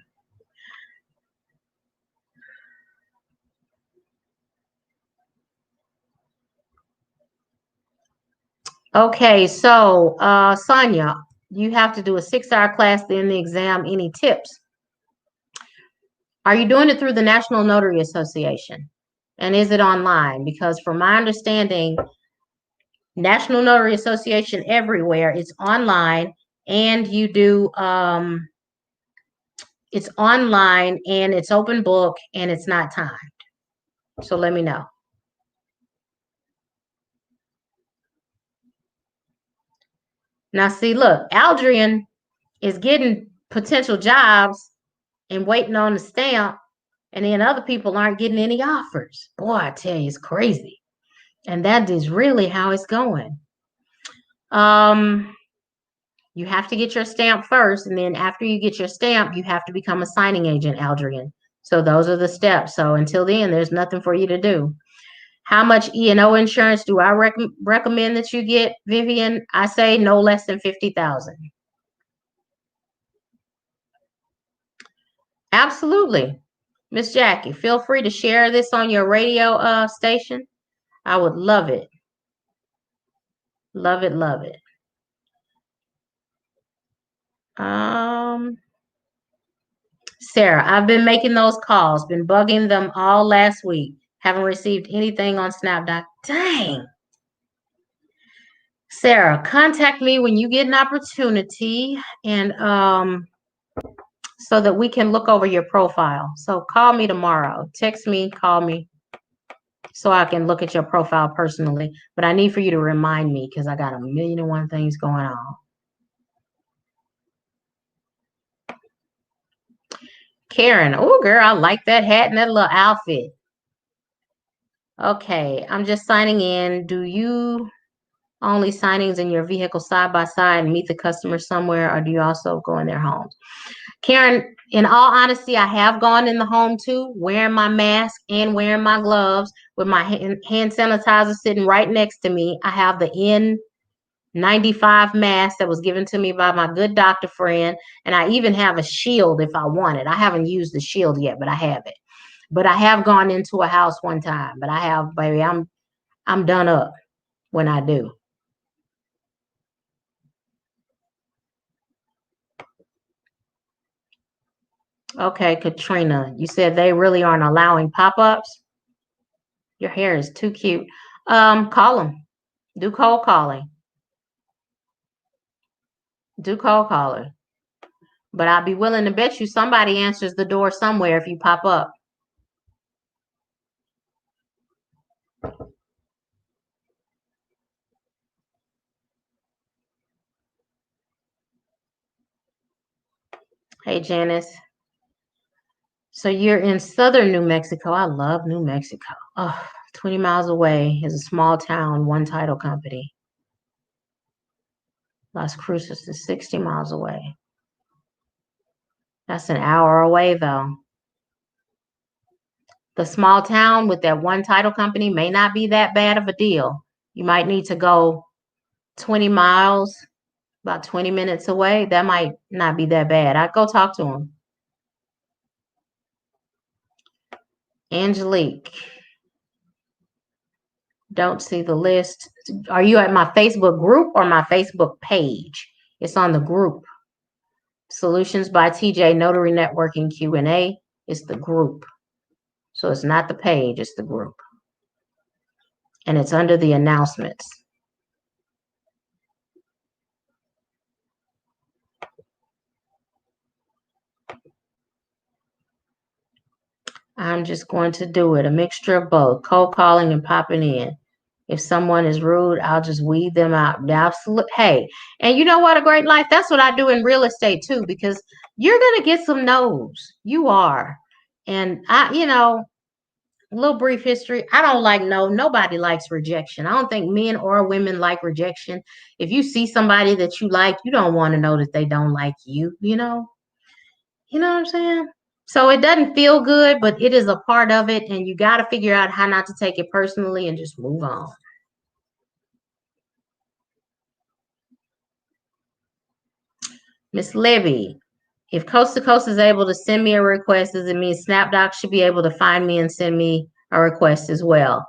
Okay, so Sonia, you have to do a 6-hour class, then the exam. Any tips? Are you doing it through the National Notary Association? And is it online? Because from my understanding, National Notary Association everywhere, it's online, and you do it's online and it's open book and it's not timed. So let me know. Now see, look, Aldrian is getting potential jobs and waiting on the stamp, and then other people aren't getting any offers. Boy, I tell you, it's crazy. And that is really how it's going. You have to get your stamp first, and then after you get your stamp, you have to become a signing agent, Aldrian. So those are the steps. So until then, there's nothing for you to do. How much E&O insurance do I recommend that you get, Vivian? I say no less than $50,000. Absolutely. Miss Jackie, feel free to share this on your radio station. I would love it. Love it, love it. Sarah, I've been making those calls, been bugging them all last week. Haven't received anything on Snapdocs. Dang. Sarah, contact me when you get an opportunity and so that we can look over your profile. So call me tomorrow. Text me, call me so I can look at your profile personally. But I need for you to remind me because I got a million and one things going on. Karen, oh girl, I like that hat and that little outfit. Okay, I'm just signing in. Do you only signings in your vehicle side by side and meet the customer somewhere, or do you also go in their homes? Karen, in all honesty, I have gone in the home too, wearing my mask and wearing my gloves with my hand sanitizer sitting right next to me. I have the N95 mask that was given to me by my good doctor friend, and I even have a shield if I want it. I haven't used the shield yet, but I have it. But I have gone into a house one time, but I have, baby, I'm done up when I do. Okay, Katrina, you said they really aren't allowing pop-ups? Your hair is too cute. Call them. Do cold calling. Do cold calling. But I'd be willing to bet you somebody answers the door somewhere if you pop up. Hey, Janice. So you're in southern New Mexico. I love New Mexico. Oh, 20 miles away is a small town, one title company. Las Cruces is 60 miles away. That's an hour away, though. The small town with that one title company may not be that bad of a deal. You might need to go 20 miles, about 20 minutes away. That might not be that bad. I'd go talk to him. Angelique, don't see the list. Are you at my Facebook group or my Facebook page? It's on the group. Solutions by TJ Notary Networking Q&A. It's the group. So it's not the page, it's the group. And it's under the announcements. I'm just going to do it. A mixture of both, cold calling and popping in. If someone is rude, I'll just weed them out. Absolutely. Hey, and you know what? A great life. That's what I do in real estate too, because you're going to get some no's. You are. And a little brief history. I don't like no. Nobody likes rejection. I don't think men or women like rejection. If you see somebody that you like, you don't want to know that they don't like you, you know? You know what I'm saying? So it doesn't feel good, but it is a part of it, and you got to figure out how not to take it personally and just move on. Miss Libby, if Coast to Coast is able to send me a request, does it mean Snapdocs should be able to find me and send me a request as well?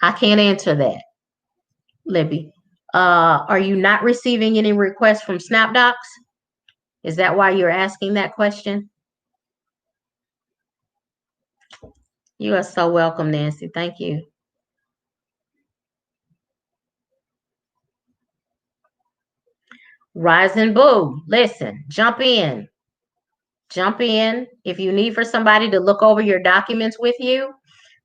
I can't answer that, Libby. Are you not receiving any requests from Snapdocs? Is that why you're asking that question? You are so welcome, Nancy. Thank you. Rise and boo. Listen, jump in. Jump in. If you need for somebody to look over your documents with you,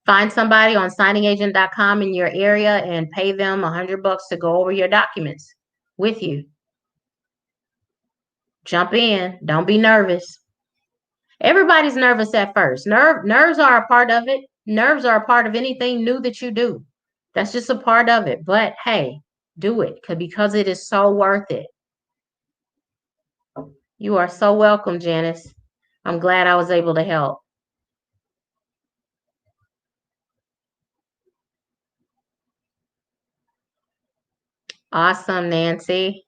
find somebody on signingagent.com in your area and pay them $100 to go over your documents with you. Jump in. Don't be nervous. Everybody's nervous at first. Nerves are a part of it. Nerves are a part of anything new that you do. That's just a part of it. But hey, do it because it is so worth it. You are so welcome, Janice. I'm glad I was able to help. Awesome, Nancy.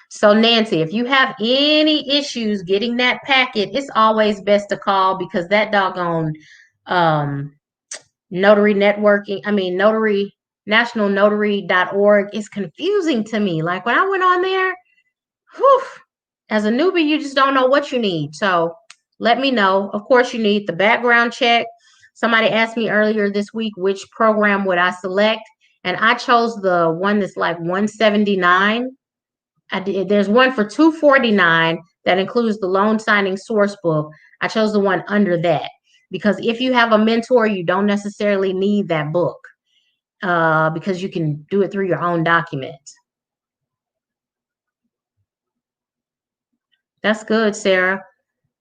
So Nancy, if you have any issues getting that packet, it's always best to call because that doggone um, notary networking, I mean notary nationalnotary.org is confusing to me. Like when I went on there, whew, as a newbie, you just don't know what you need. So let me know. Of course, you need the background check. Somebody asked me earlier this week which program would I select, and I chose the one that's like 179. There's one for 249 that includes the loan signing source book. I chose the one under that because if you have a mentor, you don't necessarily need that book because you can do it through your own documents. That's good, Sarah.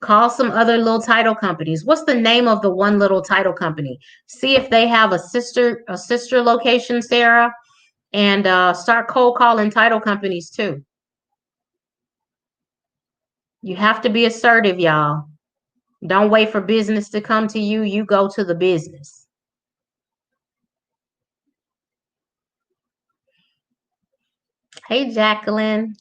Call some other little title companies. What's the name of the one little title company? See if they have a sister location, Sarah, and start cold calling title companies too. You have to be assertive, y'all. Don't wait for business to come to you. You go to the business. Hey, Jacqueline.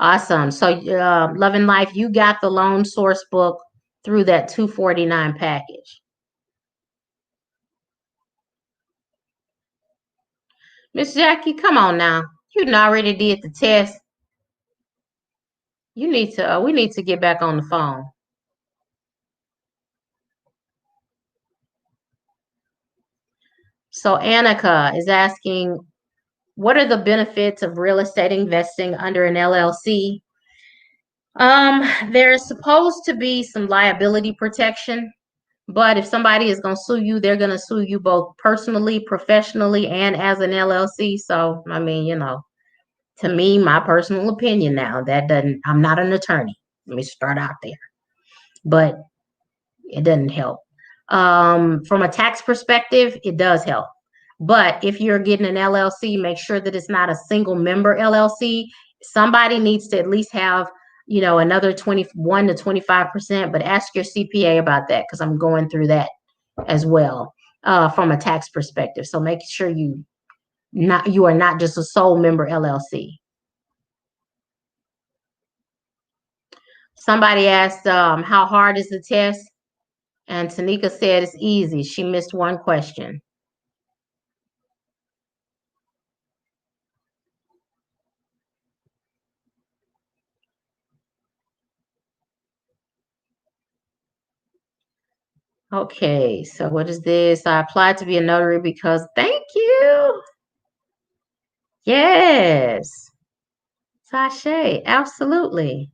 Awesome. So, Love and Life, you got the loan source book through that 249 package. Miss Jackie, come on now. You already did the test. You need to. We need to get back on the phone. So Annika is asking, what are the benefits of real estate investing under an LLC? There's supposed to be some liability protection, but if somebody is going to sue you, they're going to sue you both personally, professionally, and as an LLC. So, I mean, to me, my personal opinion now, I'm not an attorney. Let me start out there, but it doesn't help. From a tax perspective, it does help. But if you're getting an LLC, make sure that it's not a single member LLC. Somebody needs to at least have, another 21 to 25%, but ask your CPA about that because I'm going through that as well from a tax perspective. So make sure you are not just a sole member LLC. Somebody asked, how hard is the test? And Tanika said it's easy. She missed one question. Okay, so what is this? I applied to be a notary because thank you. Yes. Sashay, absolutely.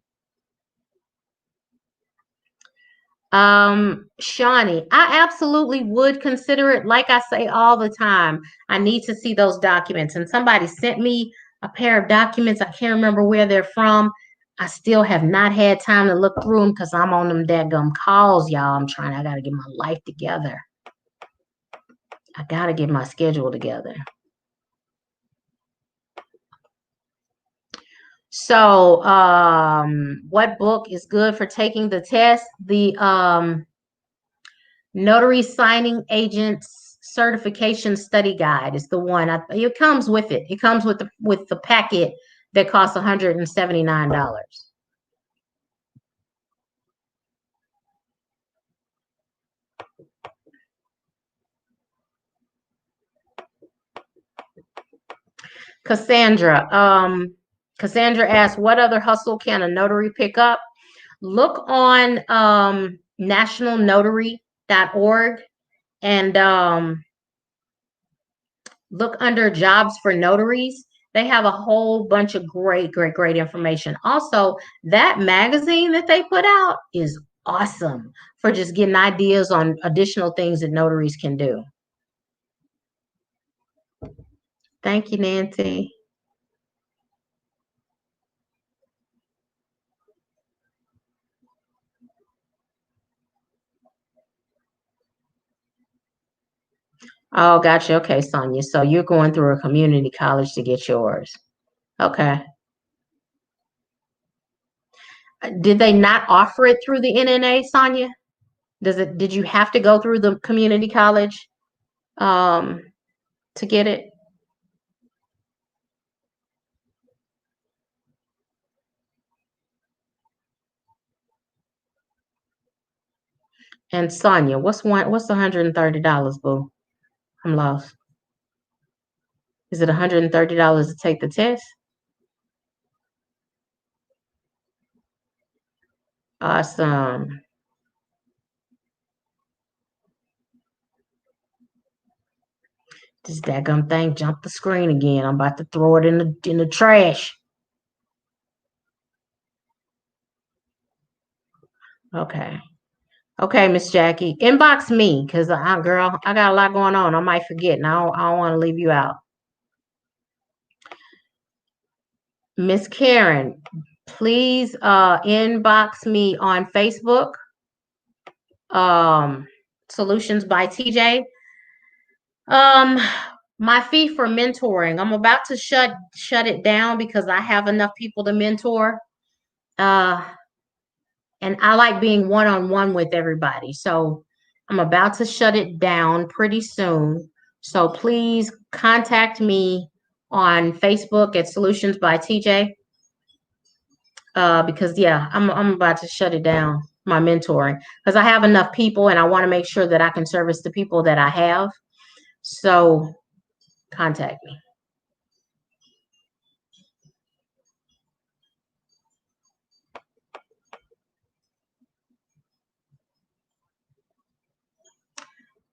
Shawnee, I absolutely would consider it. Like I say all the time, I need to see those documents. And somebody sent me a pair of documents. I can't remember where they're from. I still have not had time to look through them because I'm on them dadgum calls, y'all. I gotta get my life together. I gotta get my schedule together. So, what book is good for taking the test? The Notary Signing Agents Certification Study Guide is the one. It comes with it. It comes with the packet that costs $179. Cassandra asked, what other hustle can a notary pick up? Look on nationalnotary.org and look under jobs for notaries. They have a whole bunch of great information. Also, that magazine that they put out is awesome for just getting ideas on additional things that notaries can do. Thank you, Nancy. Oh, gotcha. Okay, Sonia. So you're going through a community college to get yours. Okay. Did they not offer it through the NNA, Sonia? Did you have to go through the community college to get it? And Sonia, what's $130, boo? I'm lost. Is it $130 to take the test? Awesome. This daggum thing jumped the screen again. I'm about to throw it in the trash. Okay. Okay, Miss Jackie. Inbox me, because girl, I got a lot going on. I might forget, and I don't want to leave you out. Miss Karen, please inbox me on Facebook. Solutions by TJ. My fee for mentoring. I'm about to shut it down because I have enough people to mentor. And I like being one-on-one with everybody. So I'm about to shut it down pretty soon. So please contact me on Facebook at Solutions by TJ. Because yeah, I'm about to shut it down, my mentoring, because I have enough people and I want to make sure that I can service the people that I have. So contact me.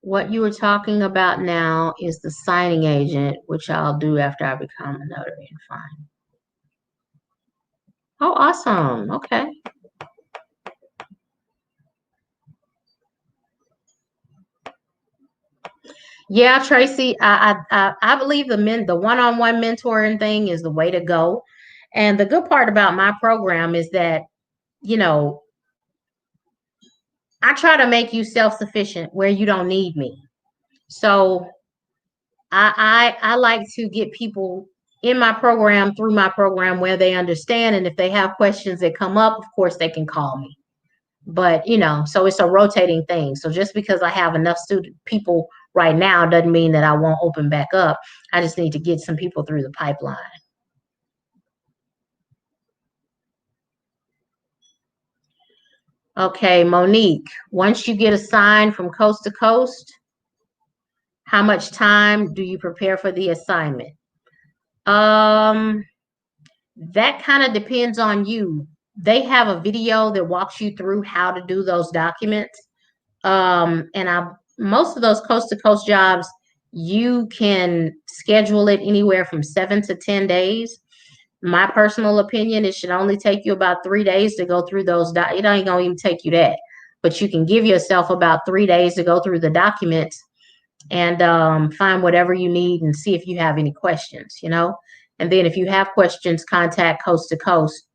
What you were talking about now is the signing agent, which I'll do after I become a notary and fine. Oh, awesome. Okay. Yeah, Tracy, I believe the one-on-one mentoring thing is the way to go. And the good part about my program is that, you know, I try to make you self-sufficient where you don't need me. So I like to get people in my program, through my program, where they understand, and if they have questions that come up, of course they can call me. But so it's a rotating thing. So just because I have enough student people right now doesn't mean that I won't open back up. I just need to get some people through the pipeline. Okay, Monique, once you get assigned from coast to coast, how much time do you prepare for the assignment? Um, that kind of depends on you. They have a video that walks you through how to do those documents. And most of those coast to coast jobs, you can schedule it anywhere from 7 to 10 days. My personal opinion, it should only take you about 3 days to go through those. It ain't gonna even take you that, but you can give yourself about 3 days to go through the documents and find whatever you need and see if you have any questions. And then if you have questions, contact Coast to Coast.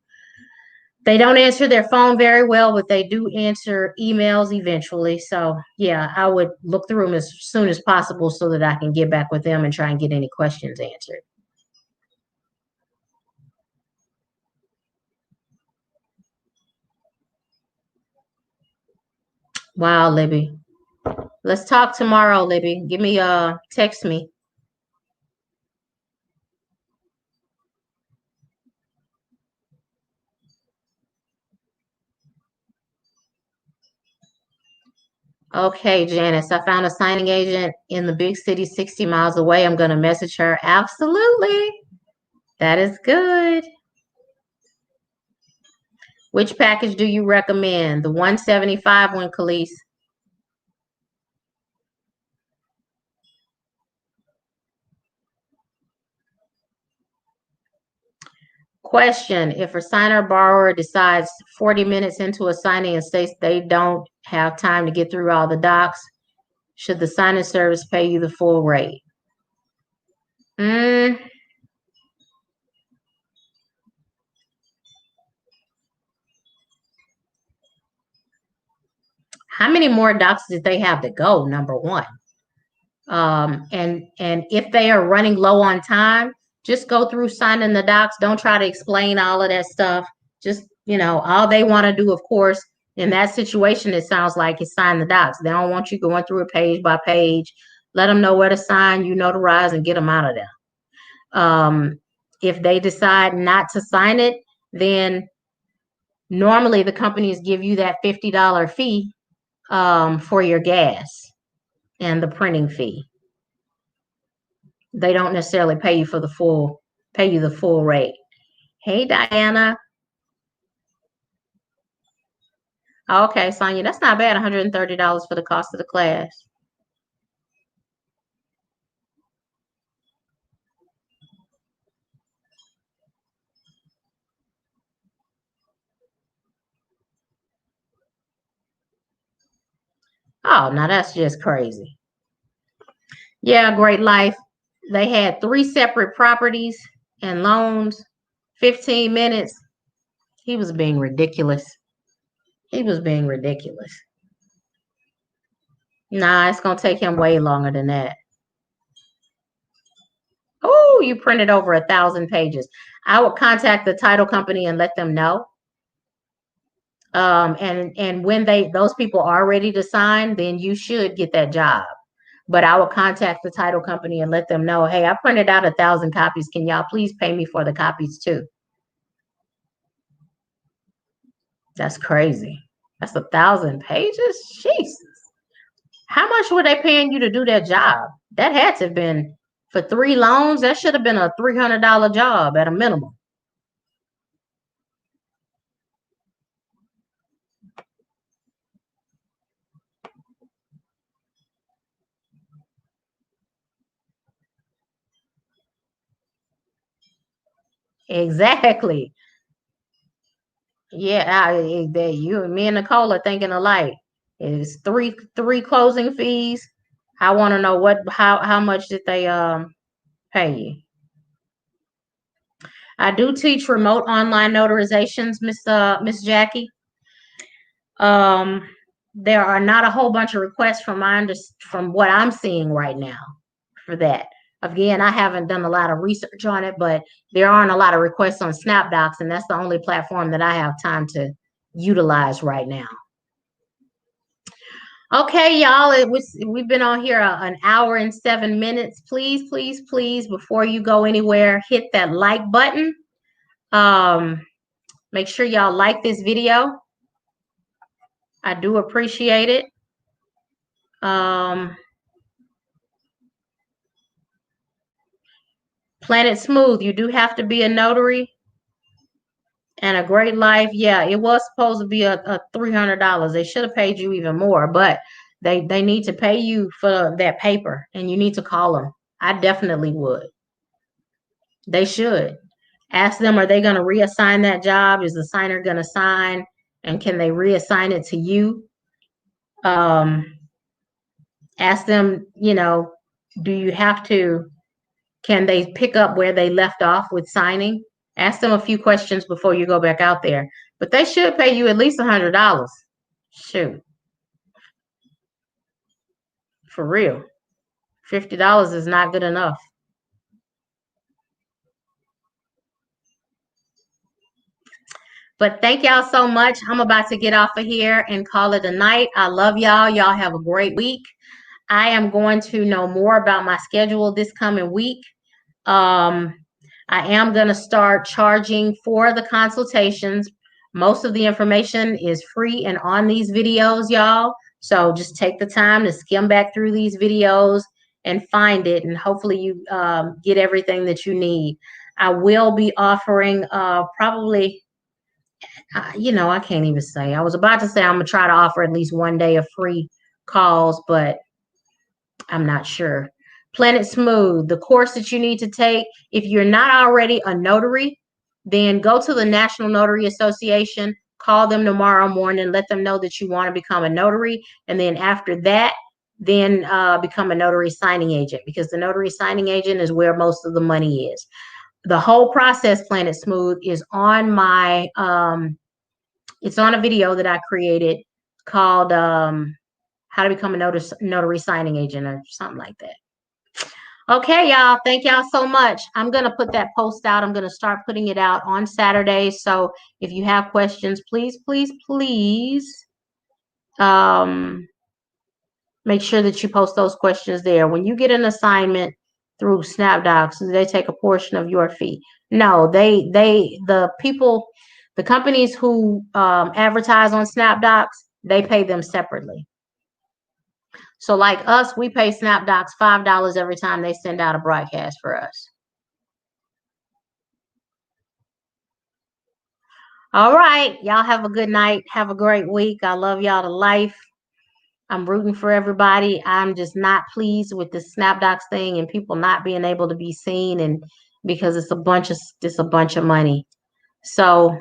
They don't answer their phone very well, but they do answer emails eventually. So yeah, I would look through them as soon as possible so that I can get back with them and try and get any questions answered. Wow, Libby. Let's talk tomorrow, Libby. Give me text me. Okay, Janice, I found a signing agent in the big city 60 miles away. I'm going to message her. Absolutely. That is good. Which package do you recommend? The 175 one, Khalees? Question: if a signer borrower decides 40 minutes into a signing and states they don't have time to get through all the docs, should the signing service pay you the full rate? Mm, how many more docs did they have to go? Number one. And if they are running low on time, just go through signing the docs. Don't try to explain all of that stuff. Just, all they want to do, of course, in that situation, it sounds like is sign the docs. They don't want you going through it page by page. Let them know where to sign, you notarize, and get them out of there. If they decide not to sign it, then normally the companies give you that $50 fee for your gas and the printing fee. They don't necessarily pay you the full rate. Hey, Diana. Okay, Sonia, that's not bad. $130 for the cost of the class. Oh, now that's just crazy. Yeah, Great Life. They had 3 separate properties and loans, 15 minutes. He was being ridiculous. He was being ridiculous. Nah, it's going to take him way longer than that. Oh, you printed over 1,000 pages. I would contact the title company and let them know. And when those people are ready to sign, then you should get that job. But I will contact the title company and let them know, hey, I printed out 1,000 copies. Can y'all please pay me for the copies too? That's crazy. That's 1,000 pages? Jesus. How much were they paying you to do that job? That had to have been for 3 loans. That should have been a $300 job at a minimum. Exactly. Yeah, me and Nicole are thinking alike. It's three closing fees. I want to know how much did they pay you? I do teach remote online notarizations, Miss Jackie. There are not a whole bunch of requests from what I'm seeing right now for that. Again, I haven't done a lot of research on it, but there aren't a lot of requests on Snapdocs, and that's the only platform that I have time to utilize right now. Okay, y'all, we've been on here an hour and 7 minutes. Please, please, please, before you go anywhere, hit that like button. Make sure y'all like this video. I do appreciate it. Planet Smooth, you do have to be a notary. And a Great Life, yeah, it was supposed to be a $300. They should have paid you even more, but they need to pay you for that paper, and you need to call them. I definitely would. They should. Ask them, are they going to reassign that job? Is the signer going to sign? And can they reassign it to you? Ask them, do you have to, can they pick up where they left off with signing? Ask them a few questions before you go back out there. But they should pay you at least $100. Shoot. For real. $50 is not good enough. But thank y'all so much. I'm about to get off of here and call it a night. I love y'all. Y'all have a great week. I am going to know more about my schedule this coming week. I am going to start charging for the consultations. Most of the information is free and on these videos, y'all. So just take the time to skim back through these videos and find it, and hopefully you get everything that you need. I will be offering probably, I can't even say. I was about to say I'm going to try to offer at least 1 day of free calls, but I'm not sure. Planet Smooth, the course that you need to take. If you're not already a notary, then go to the National Notary Association, call them tomorrow morning, let them know that you want to become a notary. And then after that, then become a notary signing agent, because the notary signing agent is where most of the money is. The whole process, Planet Smooth, is on my, it's on a video that I created called How to Become a Notary Signing Agent or something like that. Okay, y'all. Thank y'all so much. I'm going to put that post out. I'm going to start putting it out on Saturday. So if you have questions, please, please, please make sure that you post those questions there. When you get an assignment through Snapdocs, they take a portion of your fee. No, the companies who advertise on Snapdocs, they pay them separately. So like us, we pay Snapdocs $5 every time they send out a broadcast for us. All right. Y'all have a good night. Have a great week. I love y'all to life. I'm rooting for everybody. I'm just not pleased with the Snapdocs thing and people not being able to be seen, and because it's a bunch of money. So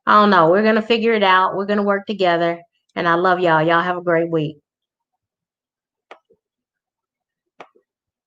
I don't know. We're gonna figure it out. We're gonna work together. And I love y'all. Y'all have a great week.